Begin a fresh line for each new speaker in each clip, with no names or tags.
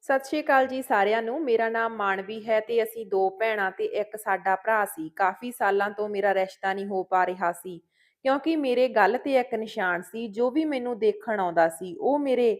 ਸਤਿ ਸ਼੍ਰੀ ਅਕਾਲ ਜੀ ਸਾਰਿਆਂ ਨੂੰ। ਮੇਰਾ ਨਾਮ ਮਾਨਵੀ ਹੈ ਤੇ ਅਸੀਂ ਦੋ ਭੈਣਾਂ ਤੇ ਇੱਕ ਸਾਡਾ ਭਰਾ ਸੀ। ਕਾਫੀ ਸਾਲਾਂ ਤੋਂ ਮੇਰਾ ਰਿਸ਼ਤਾ ਨਹੀਂ ਹੋ ਪਾ ਰਿਹਾ ਸੀ ਕਿਉਂਕਿ ਮੇਰੇ ਗਲ ਤੇ ਇੱਕ ਨਿਸ਼ਾਨ ਸੀ। ਜੋ ਵੀ ਮੈਨੂੰ ਦੇਖਣ ਆਉਂਦਾ ਸੀ ਉਹ ਮੇਰੇ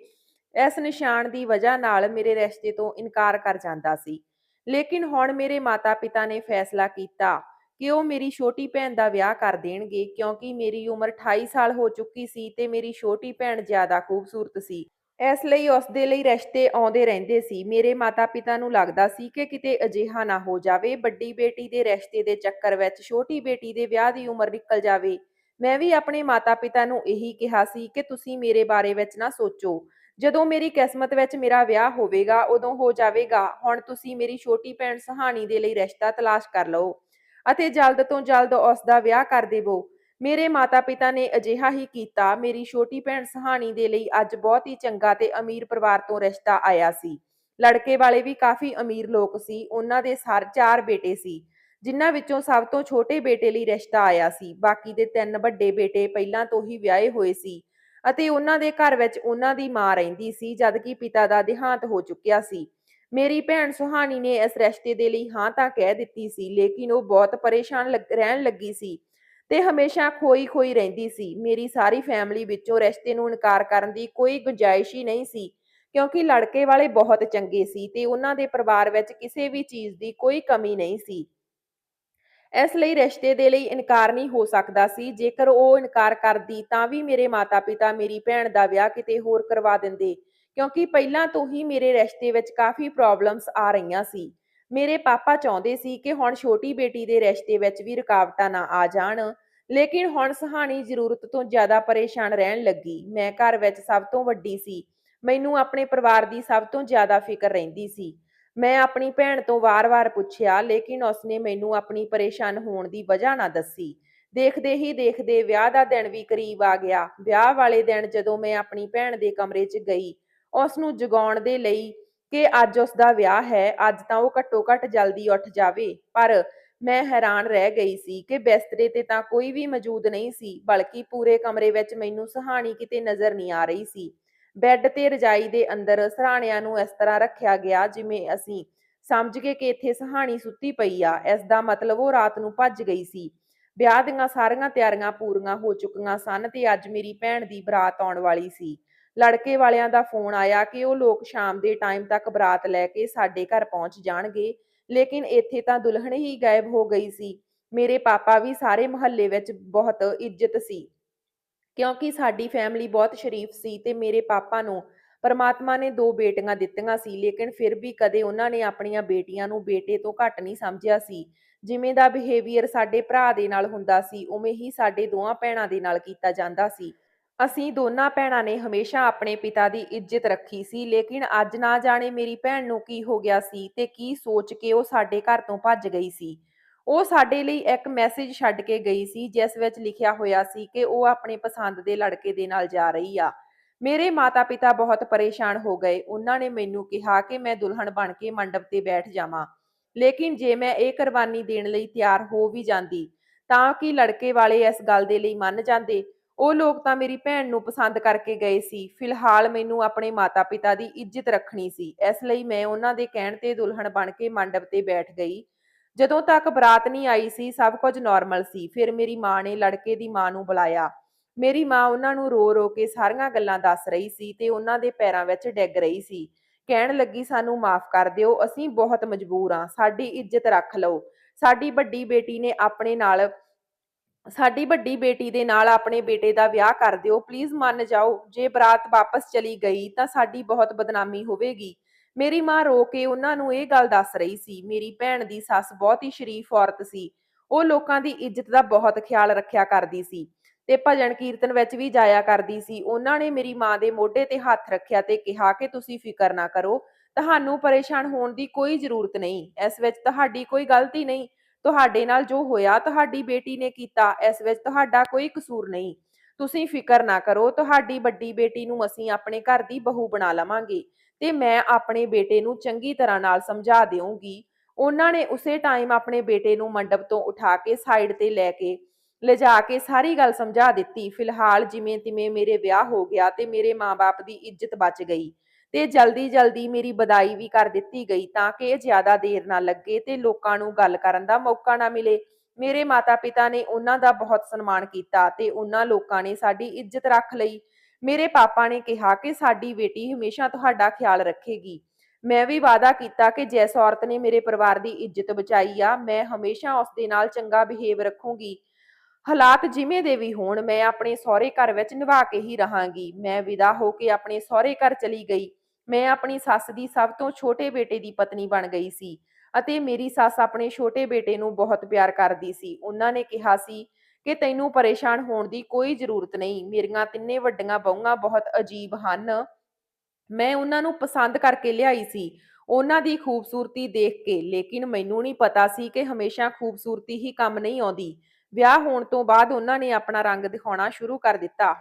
ਇਸ ਨਿਸ਼ਾਨ ਦੀ ਵਜ੍ਹਾ ਨਾਲ ਮੇਰੇ ਰਿਸ਼ਤੇ ਤੋਂ ਇਨਕਾਰ ਕਰ ਜਾਂਦਾ ਸੀ। ਲੇਕਿਨ ਹੁਣ ਮੇਰੇ ਮਾਤਾ-ਪਿਤਾ ਨੇ ਫੈਸਲਾ ਕੀਤਾ ਕਿ ਉਹ ਮੇਰੀ ਛੋਟੀ ਭੈਣ ਦਾ ਵਿਆਹ ਕਰ ਦੇਣਗੇ ਕਿਉਂਕਿ ਮੇਰੀ ਉਮਰ 28 ਸਾਲ ਹੋ ਚੁੱਕੀ ਸੀ ਤੇ ਮੇਰੀ ਛੋਟੀ ਭੈਣ ਜ਼ਿਆਦਾ ਖੂਬਸੂਰਤ ਸੀ। ਇਸ ਲਈ ਉਸ ਦੇ ਲਈ ਰਿਸ਼ਤੇ ਆਉਂਦੇ ਰਹਿੰਦੇ ਸੀ। ਮੇਰੇ ਮਾਤਾ-ਪਿਤਾ ਨੂੰ ਲੱਗਦਾ ਸੀ ਕਿ ਕਿਤੇ ਅਜਿਹਾ ਨਾ ਹੋ ਜਾਵੇ, ਵੱਡੀ ਬੇਟੀ ਦੇ ਰਿਸ਼ਤੇ ਦੇ ਚੱਕਰ ਵਿੱਚ ਛੋਟੀ ਬੇਟੀ ਦੇ ਵਿਆਹ ਦੀ ਉਮਰ ਨਿਕਲ ਜਾਵੇ। ਮੈਂ ਵੀ ਆਪਣੇ ਮਾਤਾ-ਪਿਤਾ ਨੂੰ ਇਹੀ ਕਿਹਾ ਸੀ ਕਿ ਤੁਸੀਂ ਮੇਰੇ ਬਾਰੇ ਵਿੱਚ ਨਾ ਸੋਚੋ। ਜਦੋਂ ਮੇਰੀ ਕਿਸਮਤ ਵਿੱਚ ਮੇਰਾ ਵਿਆਹ ਹੋਵੇਗਾ, ਉਦੋਂ ਹੋ ਜਾਵੇਗਾ। ਹੁਣ ਤੁਸੀਂ ਮੇਰੀ ਛੋਟੀ ਭੈਣ ਸੁਹਾਣੀ ਦੇ ਲਈ ਰਿਸ਼ਤਾ ਤਲਾਸ਼ ਕਰ ਲਓ ਅਤੇ ਜਲਦ ਤੋਂ ਜਲਦ ਉਸ ਦਾ ਵਿਆਹ ਕਰ ਦੇਵੋ। ਮੇਰੇ ਮਾਤਾ-ਪਿਤਾ ਨੇ ਅਜਿਹਾ ਹੀ ਕੀਤਾ। ਮੇਰੀ ਛੋਟੀ ਭੈਣ ਸੁਹਾਣੀ ਦੇ ਲਈ ਅੱਜ ਬਹੁਤ ਹੀ ਚੰਗਾ ਤੇ ਅਮੀਰ ਪਰਿਵਾਰ ਤੋਂ ਰਿਸ਼ਤਾ ਆਇਆ ਸੀ। ਲੜਕੇ ਵਾਲੇ ਵੀ ਕਾਫੀ ਅਮੀਰ ਲੋਕ ਸੀ। ਉਹਨਾਂ ਦੇ 4 ਬੇਟੇ ਸੀ, ਜਿਨ੍ਹਾਂ ਵਿੱਚੋਂ ਸਭ ਤੋਂ ਛੋਟੇ ਬੇਟੇ ਲਈ ਰਿਸ਼ਤਾ ਆਇਆ ਸੀ। ਬਾਕੀ ਦੇ 3 ਵੱਡੇ ਬੇਟੇ ਪਹਿਲਾਂ ਤੋਂ ਹੀ ਵਿਆਹੇ ਹੋਏ ਸੀ ਅਤੇ ਉਹਨਾਂ ਦੇ ਘਰ ਵਿੱਚ ਉਹਨਾਂ ਦੀ ਮਾਂ ਰਹਿੰਦੀ ਸੀ, ਜਦਕਿ ਪਿਤਾ ਦਾ ਦੇਹਾਂਤ ਹੋ ਚੁੱਕਿਆ ਸੀ। ਮੇਰੀ ਭੈਣ ਸੁਹਾਣੀ ਨੇ ਇਸ ਰਿਸ਼ਤੇ ਦੇ ਲਈ ਹਾਂ ਤਾਂ ਕਹਿ ਦਿੱਤੀ ਸੀ, ਲੇਕਿਨ ਉਹ ਬਹੁਤ ਪਰੇਸ਼ਾਨ ਰਹਿਣ ਲੱਗੀ ਸੀ ਤੇ ਹਮੇਸ਼ਾ ਖੋਈ-ਖੋਈ ਰਹਿੰਦੀ ਸੀ। ਮੇਰੀ ਸਾਰੀ ਫੈਮਿਲੀ ਵਿੱਚੋਂ ਰਿਸ਼ਤੇ ਨੂੰ ਇਨਕਾਰ ਕਰਨ ਦੀ ਕੋਈ ਗੁੰਜਾਇਸ਼ ਹੀ ਨਹੀਂ ਸੀ ਕਿਉਂਕਿ ਲੜਕੇ ਵਾਲੇ ਬਹੁਤ ਚੰਗੇ ਸੀ ਤੇ ਉਹਨਾਂ ਦੇ ਪਰਿਵਾਰ ਵਿੱਚ ਕਿਸੇ ਵੀ ਚੀਜ਼ ਦੀ ਕੋਈ ਕਮੀ ਨਹੀਂ ਸੀ। ਇਸ ਲਈ ਰਿਸ਼ਤੇ ਦੇ ਲਈ ਇਨਕਾਰ ਨਹੀਂ ਹੋ ਸਕਦਾ ਸੀ। ਜੇਕਰ ਉਹ ਇਨਕਾਰ ਕਰਦੀ ਤਾਂ ਵੀ ਮੇਰੇ ਮਾਤਾ-ਪਿਤਾ ਮੇਰੀ ਭੈਣ ਦਾ ਵਿਆਹ ਕਿਤੇ ਹੋਰ ਕਰਵਾ ਦਿੰਦੇ ਕਿਉਂਕਿ ਪਹਿਲਾਂ ਤੋਂ ਹੀ ਮੇਰੇ ਰਿਸ਼ਤੇ ਵਿੱਚ ਕਾਫੀ ਪ੍ਰੋਬਲਮਸ ਆ ਰਹੀਆਂ ਸੀ। ਮੇਰੇ ਪਾਪਾ ਚਾਹੁੰਦੇ ਸੀ ਕਿ ਹੁਣ ਛੋਟੀ ਬੇਟੀ ਦੇ ਰਿਸ਼ਤੇ ਵਿੱਚ ਵੀ ਰੁਕਾਵਟਾਂ ਨਾ ਆ ਜਾਣ, ਲੇਕਿਨ ਹੁਣ ਸੁਹਾਣੀ ਜ਼ਰੂਰਤ ਤੋਂ ਜ਼ਿਆਦਾ ਪਰੇਸ਼ਾਨ ਰਹਿਣ ਲੱਗੀ। ਮੈਂ ਘਰ ਵਿੱਚ ਸਭ ਤੋਂ ਵੱਡੀ ਸੀ। ਮੈਨੂੰ ਆਪਣੇ ਪਰਿਵਾਰ ਦੀ ਸਭ ਤੋਂ ਜ਼ਿਆਦਾ ਫਿਕਰ ਰਹਿੰਦੀ ਸੀ। ਮੈਂ ਆਪਣੀ ਭੈਣ ਤੋਂ ਵਾਰ-ਵਾਰ ਪੁੱਛਿਆ, ਲੇਕਿਨ ਉਸਨੇ ਮੈਨੂੰ ਆਪਣੀ ਪਰੇਸ਼ਾਨ ਹੋਣ ਦੀ ਵਜ੍ਹਾ ਨਾ ਦੱਸੀ। ਦੇਖਦੇ ਹੀ ਦੇਖਦੇ ਵਿਆਹ ਦਾ ਦਿਨ ਵੀ ਕਰੀਬ ਆ ਗਿਆ। ਵਿਆਹ ਵਾਲੇ ਦਿਨ ਜਦੋਂ ਮੈਂ ਆਪਣੀ ਭੈਣ ਦੇ ਕਮਰੇ 'ਚ ਗਈ, ਉਸ ਨੂੰ ਜਗਾਉਣ ਦੇ ਲਈ ਕਿ ਅੱਜ ਉਸ ਦਾ ਵਿਆਹ ਹੈ, ਅੱਜ ਤਾਂ ਉਹ ਘੱਟੋ-ਘੱਟ ਜਲਦੀ ਉੱਠ ਜਾਵੇ। ਪਰ ਮੈਂ ਹੈਰਾਨ ਰਹਿ ਗਈ ਸੀ ਕਿ ਬਿਸਤਰੇ ਤੇ ਤਾਂ ਕੋਈ ਵੀ ਮੌਜੂਦ ਨਹੀਂ ਸੀ, ਬਲਕਿ ਪੂਰੇ ਕਮਰੇ ਵਿੱਚ ਮੈਨੂੰ ਸੁਹਾਣੀ ਕਿਤੇ ਨਜ਼ਰ ਨਹੀਂ ਆ ਰਹੀ ਸੀ। ਬੈੱਡ ਤੇ ਰਜਾਈ ਦੇ ਅੰਦਰ ਸਿਰਹਾਣਿਆਂ ਨੂੰ ਇਸ ਤਰ੍ਹਾਂ ਰੱਖਿਆ ਗਿਆ ਜਿਵੇਂ ਅਸੀਂ ਸਮਝ ਗਏ ਕਿ ਇੱਥੇ ਸੁਹਾਣੀ ਸੁੱਤੀ ਪਈ ਆ। ਇਸ ਦਾ ਮਤਲਬ ਉਹ ਰਾਤ ਨੂੰ ਭੱਜ ਗਈ ਸੀ। ਵਿਆਹ ਦੀਆਂ ਸਾਰੀਆਂ ਤਿਆਰੀਆਂ ਪੂਰੀਆਂ ਹੋ ਚੁੱਕੀਆਂ ਸਨ ਤੇ ਅੱਜ ਮੇਰੀ ਭੈਣ ਦੀ ਬਰਾਤ ਆਉਣ ਵਾਲੀ ਸੀ। ਲੜਕੇ ਵਾਲਿਆਂ ਦਾ ਫੋਨ ਆਇਆ ਕਿ ਉਹ ਲੋਕ ਸ਼ਾਮ ਦੇ ਟਾਈਮ ਤੱਕ ਬਰਾਤ ਲੈ ਕੇ ਸਾਡੇ ਘਰ ਪਹੁੰਚ ਜਾਣਗੇ, ਲੇਕਿਨ ਇੱਥੇ ਤਾਂ ਦੁਲਹਨ ਹੀ ਗਾਇਬ ਹੋ ਗਈ ਸੀ। ਮੇਰੇ ਪਾਪਾ ਵੀ ਸਾਰੇ ਮੁਹੱਲੇ ਵਿੱਚ ਬਹੁਤ ਇੱਜ਼ਤ ਸੀ ਕਿਉਂਕਿ ਸਾਡੀ ਫੈਮਿਲੀ ਬਹੁਤ ਸ਼ਰੀਫ ਸੀ ਤੇ ਮੇਰੇ ਪਾਪਾ ਨੂੰ ਪਰਮਾਤਮਾ ਨੇ 2 ਬੇਟੀਆਂ ਦਿੱਤੀਆਂ ਸੀ, ਲੇਕਿਨ ਫਿਰ ਵੀ ਕਦੇ ਉਹਨਾਂ ਨੇ ਆਪਣੀਆਂ ਬੇਟੀਆਂ ਨੂੰ ਬੇਟੇ ਤੋਂ ਘੱਟ ਨਹੀਂ ਸਮਝਿਆ ਸੀ। ਜਿਵੇਂ ਦਾ ਬਿਹੇਵੀਅਰ ਸਾਡੇ ਭਰਾ ਦੇ ਨਾਲ ਹੁੰਦਾ ਸੀ, ਉਵੇਂ ਹੀ ਸਾਡੇ ਦੋਵਾਂ ਭੈਣਾਂ ਦੇ ਨਾਲ ਕੀਤਾ ਜਾਂਦਾ ਸੀ। ਅਸੀਂ ਦੋਨਾਂ ਭੈਣਾਂ ਨੇ ਹਮੇਸ਼ਾ ਆਪਣੇ ਪਿਤਾ ਦੀ ਇੱਜ਼ਤ ਰੱਖੀ ਸੀ, ਲੇਕਿਨ ਅੱਜ ਨਾ ਜਾਣੇ ਮੇਰੀ ਭੈਣ ਨੂੰ ਕੀ ਹੋ ਗਿਆ ਸੀ ਤੇ ਕੀ ਸੋਚ ਕੇ ਉਹ ਸਾਡੇ ਘਰ ਤੋਂ ਭੱਜ ਗਈ ਸੀ। ਉਹ ਸਾਡੇ ਲਈ ਇੱਕ ਮੈਸੇਜ ਛੱਡ ਕੇ ਗਈ ਸੀ, ਜਿਸ ਵਿੱਚ ਲਿਖਿਆ ਹੋਇਆ ਸੀ ਕਿ ਉਹ ਆਪਣੇ ਪਸੰਦ ਦੇ ਲੜਕੇ ਦੇ ਨਾਲ ਜਾ ਰਹੀ ਆ। ਮੇਰੇ ਮਾਤਾ-ਪਿਤਾ ਬਹੁਤ ਪਰੇਸ਼ਾਨ ਹੋ ਗਏ। ਉਹਨਾਂ ਨੇ ਮੈਨੂੰ ਕਿਹਾ ਕਿ ਮੈਂ ਦੁਲਹਨ ਬਣ ਕੇ ਮੰਡਪ ਤੇ ਬੈਠ ਜਾਵਾਂ, ਲੇਕਿਨ ਜੇ ਮੈਂ ਇਹ ਕੁਰਬਾਨੀ ਦੇਣ ਲਈ ਤਿਆਰ ਹੋ ਵੀ ਜਾਂਦੀ ਤਾਂ ਕੀ ਲੜਕੇ ਵਾਲੇ ਇਸ ਗੱਲ ਦੇ ਲਈ ਮੰਨ ਜਾਂਦੇ? ਉਹ ਲੋਕ ਤਾਂ ਮੇਰੀ ਭੈਣ ਨੂੰ ਪਸੰਦ ਕਰਕੇ ਗਏ ਸੀ। ਫਿਲਹਾਲ ਮੈਨੂੰ ਆਪਣੇ ਮਾਤਾ-ਪਿਤਾ ਦੀ ਇੱਜ਼ਤ ਰੱਖਣੀ ਸੀ, ਇਸ ਲਈ ਮੈਂ ਉਹਨਾਂ ਦੇ ਕਹਿਣ ਤੇ ਦੁਲਹਨ ਬਣ ਕੇ ਮੰਡਪ ਤੇ ਬੈਠ ਗਈ। ਜਦੋਂ ਤੱਕ ਬਰਾਤ ਨਹੀਂ ਆਈ ਸੀ, ਸਭ ਕੁਝ ਨਾਰਮਲ ਸੀ। ਫਿਰ ਮੇਰੀ ਮਾਂ ਨੇ ਲੜਕੇ ਦੀ ਮਾਂ ਨੂੰ ਬੁਲਾਇਆ। ਮੇਰੀ ਮਾਂ ਉਹਨਾਂ ਨੂੰ ਰੋ-ਰੋ ਕੇ ਸਾਰੀਆਂ ਗੱਲਾਂ ਦੱਸ ਰਹੀ ਸੀ ਤੇ ਉਹਨਾਂ ਦੇ ਪੈਰਾਂ ਵਿੱਚ ਡਿੱਗ ਰਹੀ ਸੀ। ਕਹਿਣ ਲੱਗੀ, ਸਾਨੂੰ ਮਾਫ਼ ਕਰ ਦਿਓ, ਅਸੀਂ ਬਹੁਤ ਮਜਬੂਰ ਹਾਂ, ਸਾਡੀ ਇੱਜ਼ਤ ਰੱਖ ਲਓ। ਸਾਡੀ ਵੱਡੀ ਬੇਟੀ ਨੇ ਆਪਣੇ ਨਾਲ ਸਾਡੀ ਵੱਡੀ ਬੇਟੀ ਦੇ ਨਾਲ ਆਪਣੇ ਬੇਟੇ ਦਾ ਵਿਆਹ ਕਰ ਦਿਓ, ਪਲੀਜ਼ ਮੰਨ ਜਾਓ। ਜੇ ਬਰਾਤ ਵਾਪਸ ਚਲੀ ਗਈ ਤਾਂ ਸਾਡੀ ਬਹੁਤ ਬਦਨਾਮੀ ਹੋਵੇਗੀ। ਮੇਰੀ ਮਾਂ ਰੋ ਕੇ ਉਹਨਾਂ ਨੂੰ ਇਹ ਗੱਲ ਦੱਸ ਰਹੀ ਸੀ। ਮੇਰੀ ਭੈਣ ਦੀ ਸੱਸ ਬਹੁਤ ਹੀ ਸ਼ਰੀਫ ਔਰਤ ਸੀ। ਉਹ ਲੋਕਾਂ ਦੀ ਇੱਜ਼ਤ ਦਾ ਬਹੁਤ ਖਿਆਲ ਰੱਖਿਆ ਕਰਦੀ ਸੀ ਤੇ ਭਜਨ ਕੀਰਤਨ ਵਿੱਚ ਵੀ ਜਾਇਆ ਕਰਦੀ ਸੀ। ਉਹਨਾਂ ਨੇ ਮੇਰੀ ਮਾਂ ਦੇ ਮੋਢੇ ਤੇ ਹੱਥ ਰੱਖਿਆ ਤੇ ਕਿਹਾ ਕਿ ਤੁਸੀਂ ਫਿਕਰ ਨਾ ਕਰੋ, ਤੁਹਾਨੂੰ ਪਰੇਸ਼ਾਨ ਹੋਣ ਦੀ ਕੋਈ ਜ਼ਰੂਰਤ ਨਹੀਂ। ਇਸ ਵਿੱਚ ਤੁਹਾਡੀ ਕੋਈ ਗਲਤੀ ਨਹੀਂ। ਤੁਹਾਡੇ ਨਾਲ ਜੋ ਹੋਇਆ ਤੁਹਾਡੀ ਬੇਟੀ ਨੇ ਕੀਤਾ, ਇਸ ਵਿੱਚ ਤੁਹਾਡਾ ਕੋਈ ਕਸੂਰ ਨਹੀਂ। ਤੁਸੀਂ ਫਿਕਰ ਨਾ ਕਰੋ, ਤੁਹਾਡੀ ਵੱਡੀ ਬੇਟੀ ਨੂੰ ਅਸੀਂ ਆਪਣੇ ਘਰ ਦੀ ਬਹੂ ਬਣਾ ਲਵਾਂਗੇ ਤੇ ਮੈਂ ਆਪਣੇ ਬੇਟੇ ਨੂੰ ਚੰਗੀ ਤਰ੍ਹਾਂ ਨਾਲ ਸਮਝਾ ਦਿਆਂਗੀ। ਉਹਨਾਂ ਨੇ ਉਸੇ ਟਾਈਮ ਆਪਣੇ ਬੇਟੇ ਨੂੰ ਮੰਡਪ ਤੋਂ ਉਠਾ ਕੇ ਸਾਈਡ ਤੇ ਲਿਜਾ ਕੇ ਸਾਰੀ ਗੱਲ ਸਮਝਾ ਦਿੱਤੀ। ਫਿਲਹਾਲ ਜਿਵੇਂ ਤਿਵੇਂ ਮੇਰੇ ਵਿਆਹ ਹੋ ਗਿਆ ਤੇ ਮੇਰੇ ਮਾਂ-ਬਾਪ ਦੀ ਇੱਜ਼ਤ ਬਚ ਗਈ ਤੇ ਜਲਦੀ-ਜਲਦੀ ਮੇਰੀ ਵਿਦਾਈ ਵੀ ਕਰ ਦਿੱਤੀ ਗਈ ਤਾਂ ਕਿ ਜ਼ਿਆਦਾ ਦੇਰ ਨਾ ਲੱਗੇ ਤੇ ਲੋਕਾਂ ਨੂੰ ਗੱਲ ਕਰਨ ਦਾ ਮੌਕਾ ਨਾ ਮਿਲੇ। ਮੇਰੇ ਮਾਤਾ-ਪਿਤਾ ਨੇ ਉਹਨਾਂ ਦਾ ਬਹੁਤ ਸਨਮਾਨ ਕੀਤਾ ਤੇ ਉਹਨਾਂ ਲੋਕਾਂ ਨੇ ਸਾਡੀ ਇੱਜ਼ਤ ਰੱਖ ਲਈ। ਮੇਰੇ ਪਾਪਾ ਨੇ ਕਿਹਾ ਕਿ ਸਾਡੀ ਬੇਟੀ ਹਮੇਸ਼ਾ ਤੁਹਾਡਾ ਖਿਆਲ ਰੱਖੇਗੀ। ਮੈਂ ਵੀ ਵਾਅਦਾ ਕੀਤਾ ਕਿ ਜਿਸ ਔਰਤ ਨੇ ਮੇਰੇ ਪਰਿਵਾਰ ਦੀ ਇੱਜ਼ਤ ਬਚਾਈ ਆ, ਮੈਂ ਹਮੇਸ਼ਾ ਉਸ ਦੇ ਨਾਲ ਚੰਗਾ ਬਿਹੇਵ ਰੱਖੂੰਗੀ। ਹਾਲਾਤ ਜਿਵੇਂ ਦੇ ਵੀ ਹੋਣ, ਮੈਂ ਆਪਣੇ ਸਹੁਰੇ ਘਰ ਵਿੱਚ ਨਿਭਾ ਕੇ ਹੀ ਰਹਾਂਗੀ। ਮੈਂ ਵਿਦਾ ਹੋ ਕੇ ਆਪਣੇ ਸਹੁਰੇ ਘਰ ਚਲੀ ਗਈ। ਮੈਂ ਆਪਣੀ ਸੱਸ ਦੀ ਸਭ ਤੋਂ ਛੋਟੇ ਬੇਟੇ ਦੀ ਪਤਨੀ ਬਣ ਗਈ ਸੀ ਅਤੇ ਮੇਰੀ ਸੱਸ ਆਪਣੇ ਛੋਟੇ ਬੇਟੇ ਨੂੰ ਬਹੁਤ ਪਿਆਰ ਕਰਦੀ ਸੀ। ਉਹਨਾਂ ਨੇ ਕਿਹਾ ਸੀ ਕਿ ਤੈਨੂੰ ਪਰੇਸ਼ਾਨ ਹੋਣ ਦੀ ਕੋਈ ਜ਼ਰੂਰਤ ਨਹੀਂ। ਮੇਰੀਆਂ ਤਿੰਨੇ ਵੱਡੀਆਂ ਬਹੂਆਂ ਬਹੁਤ ਅਜੀਬ ਹਨ। ਮੈਂ ਉਹਨਾਂ ਨੂੰ ਪਸੰਦ ਕਰਕੇ ਲਿਆਈ ਸੀ, ਉਹਨਾਂ ਦੀ ਖੂਬਸੂਰਤੀ ਦੇਖ ਕੇ। ਲੇਕਿਨ ਮੈਨੂੰ ਨਹੀਂ ਪਤਾ ਸੀ ਕਿ ਹਮੇਸ਼ਾ ਖੂਬਸੂਰਤੀ ਹੀ ਕੰਮ ਨਹੀਂ ਆਉਂਦੀ। ਵਿਆਹ ਹੋਣ ਤੋਂ ਬਾਅਦ ਉਹਨਾਂ ਨੇ ਆਪਣਾ ਰੰਗ ਦਿਖਾਉਣਾ ਸ਼ੁਰੂ ਕਰ ਦਿੱਤਾ।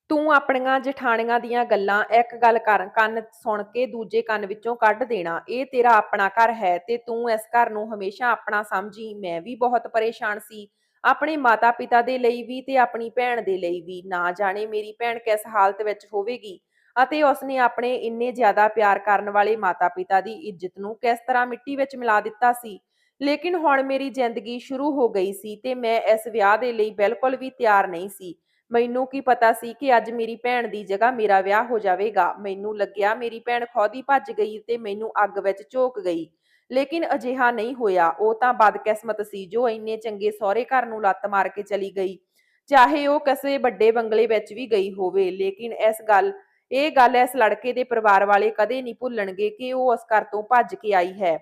ਤੂੰ ਆਪਣੀਆਂ ਜਠਾਣੀਆਂ ਦੀਆਂ ਗੱਲਾਂ ਇੱਕ ਗੱਲ ਕੰਨ ਸੁਣ ਕੇ ਦੂਜੇ ਕੰਨ ਵਿੱਚੋਂ ਕੱਢ ਦੇਣਾ। ਇਹ ਤੇਰਾ ਆਪਣਾ ਘਰ ਹੈ ਤੇ ਤੂੰ ਇਸ ਘਰ ਨੂੰ ਹਮੇਸ਼ਾ ਆਪਣਾ ਸਮਝੀ। ਮੈਂ ਵੀ ਬਹੁਤ ਪਰੇਸ਼ਾਨ ਸੀ, ਆਪਣੇ ਮਾਤਾ-ਪਿਤਾ ਦੇ ਲਈ ਵੀ ਤੇ ਆਪਣੀ ਭੈਣ ਦੇ ਲਈ ਵੀ। ਨਾ ਜਾਣੇ ਮੇਰੀ ਭੈਣ ਕਿਸ ਹਾਲਤ ਵਿੱਚ ਹੋਵੇਗੀ ਅਤੇ ਉਸਨੇ ਆਪਣੇ ਇੰਨੇ ਜ਼ਿਆਦਾ ਪਿਆਰ ਕਰਨ ਵਾਲੇ ਮਾਤਾ-ਪਿਤਾ ਦੀ ਇੱਜ਼ਤ ਨੂੰ ਕਿਸ ਤਰ੍ਹਾਂ ਮਿੱਟੀ ਵਿੱਚ ਮਿਲਾ ਦਿੱਤਾ ਸੀ। ਲੇਕਿਨ ਹੁਣ ਮੇਰੀ ਜ਼ਿੰਦਗੀ ਸ਼ੁਰੂ ਹੋ ਗਈ ਸੀ ਤੇ ਮੈਂ ਇਸ ਵਿਆਹ ਦੇ ਲਈ ਬਿਲਕੁਲ ਵੀ ਤਿਆਰ ਨਹੀਂ ਸੀ। ਮੈਨੂੰ ਕੀ ਪਤਾ ਸੀ ਕਿ ਅੱਜ ਮੇਰੀ ਭੈਣ ਦੀ ਜਗ੍ਹਾ ਮੇਰਾ ਵਿਆਹ ਹੋ ਜਾਵੇਗਾ। ਮੈਨੂੰ ਲੱਗਿਆ ਮੇਰੀ ਭੈਣ ਖੁਦ ਹੀ ਭੱਜ ਗਈ ਤੇ ਮੈਨੂੰ ਅੱਗ ਵਿੱਚ ਝੋਕ ਗਈ। ਲੇਕਿਨ ਅਜਿਹਾ ਨਹੀਂ ਹੋਇਆ। ਉਹ ਤਾਂ ਬਦਕਿਸਮਤ ਸੀ ਜੋ ਇੰਨੇ ਚੰਗੇ ਸਹੁਰੇ ਘਰ ਨੂੰ ਲੱਤ ਮਾਰ ਕੇ ਚਲੀ ਗਈ। ਚਾਹੇ ਉਹ ਕਿਸੇ ਵੱਡੇ ਬੰਗਲੇ ਵਿੱਚ ਵੀ ਗਈ ਹੋਵੇ, ਲੇਕਿਨ ਇਹ ਗੱਲ ਇਸ ਲੜਕੇ ਦੇ ਪਰਿਵਾਰ ਵਾਲੇ ਕਦੇ ਨਹੀਂ ਭੁੱਲਣਗੇ ਕਿ ਉਹ ਉਸ ਘਰ ਤੋਂ ਭੱਜ ਕੇ ਆਈ ਹੈ।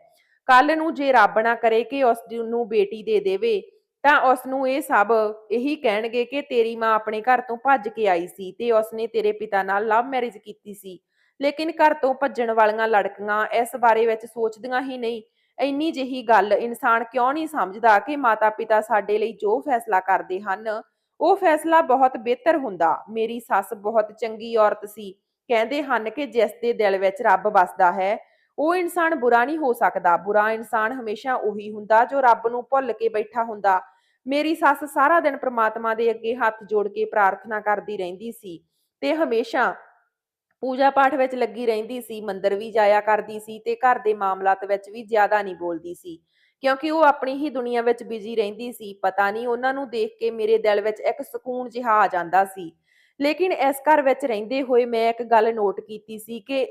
ਕੱਲ ਨੂੰ ਜੇ ਰੱਬ ਨਾ ਕਰੇ ਕਿ ਉਸ ਨੂੰ ਬੇਟੀ ਦੇ ਦੇਵੇ ਤਾਂ ਉਸ ਨੂੰ ਇਹ ਸਭ ਇਹੀ ਕਹਿਣਗੇ ਕਿ ਤੇਰੀ ਮਾਂ ਆਪਣੇ ਘਰ ਤੋਂ ਭੱਜ ਕੇ ਆਈ ਸੀ ਤੇ ਉਸਨੇ ਤੇਰੇ ਪਿਤਾ ਨਾਲ ਲਵ ਮੈਰਿਜ ਕੀਤੀ ਸੀ। ਲੇਕਿਨ ਘਰ ਤੋਂ ਭੱਜਣ ਵਾਲੀਆਂ ਲੜਕੀਆਂ ਇਸ ਬਾਰੇ ਵਿੱਚ ਸੋਚਦੀਆਂ ਹੀ ਨਹੀਂ। ਇੰਨੀ ਜਿਹੀ ਗੱਲ ਇਨਸਾਨ ਕਿਉਂ ਨਹੀਂ ਸਮਝਦਾ ਕਿ ਮਾਤਾ-ਪਿਤਾ ਸਾਡੇ ਲਈ ਜੋ ਫੈਸਲਾ ਕਰਦੇ ਹਨ, ਉਹ ਫੈਸਲਾ ਬਹੁਤ ਬਿਹਤਰ ਹੁੰਦਾ। ਮੇਰੀ ਸੱਸ ਬਹੁਤ ਚੰਗੀ ਔਰਤ ਸੀ। ਕਹਿੰਦੇ ਹਨ ਕਿ ਜਿਸ ਦੇ ਦਿਲ ਵਿੱਚ ਰੱਬ ਵਸਦਾ ਹੈ, ਉਹ ਇਨਸਾਨ ਬੁਰਾ ਨਹੀਂ ਹੋ ਸਕਦਾ। ਬੁਰਾ ਇਨਸਾਨ ਹਮੇਸ਼ਾ ਉਹੀ ਹੁੰਦਾ ਜੋ ਰੱਬ ਨੂੰ ਭੁੱਲ ਕੇ ਬੈਠਾ ਹੁੰਦਾ। ਮੇਰੀ ਸੱਸ ਸਾਰਾ ਦਿਨ ਪ੍ਰਮਾਤਮਾ ਦੇ ਅੱਗੇ ਹੱਥ ਜੋੜ ਕੇ ਪ੍ਰਾਰਥਨਾ ਕਰਦੀ ਰਹਿੰਦੀ ਸੀ ਤੇ ਹਮੇਸ਼ਾ ਪੂਜਾ ਪਾਠ ਵਿੱਚ ਲੱਗੀ ਰਹਿੰਦੀ ਸੀ। ਮੰਦਿਰ ਵੀ ਜਾਇਆ ਕਰਦੀ ਸੀ ਤੇ ਘਰ ਦੇ ਮਾਮਲਾਤ ਵਿੱਚ ਵੀ ਜ਼ਿਆਦਾ ਨਹੀਂ ਬੋਲਦੀ ਸੀ ਕਿਉਂਕਿ ਉਹ ਆਪਣੀ ਹੀ ਦੁਨੀਆ ਵਿੱਚ ਬਿਜ਼ੀ ਰਹਿੰਦੀ ਸੀ। ਪਤਾ ਨਹੀਂ ਉਹਨਾਂ ਨੂੰ ਦੇਖ ਕੇ ਮੇਰੇ ਦਿਲ ਵਿੱਚ ਇੱਕ ਸਕੂਨ ਜਿਹਾ ਆ ਜਾਂਦਾ ਸੀ। ਲੇਕਿਨ ਇਸ ਘਰ ਵਿੱਚ ਰਹਿੰਦੇ ਹੋਏ ਮੈਂ ਇੱਕ ਗੱਲ ਨੋਟ ਕੀਤੀ ਸੀ ਕਿ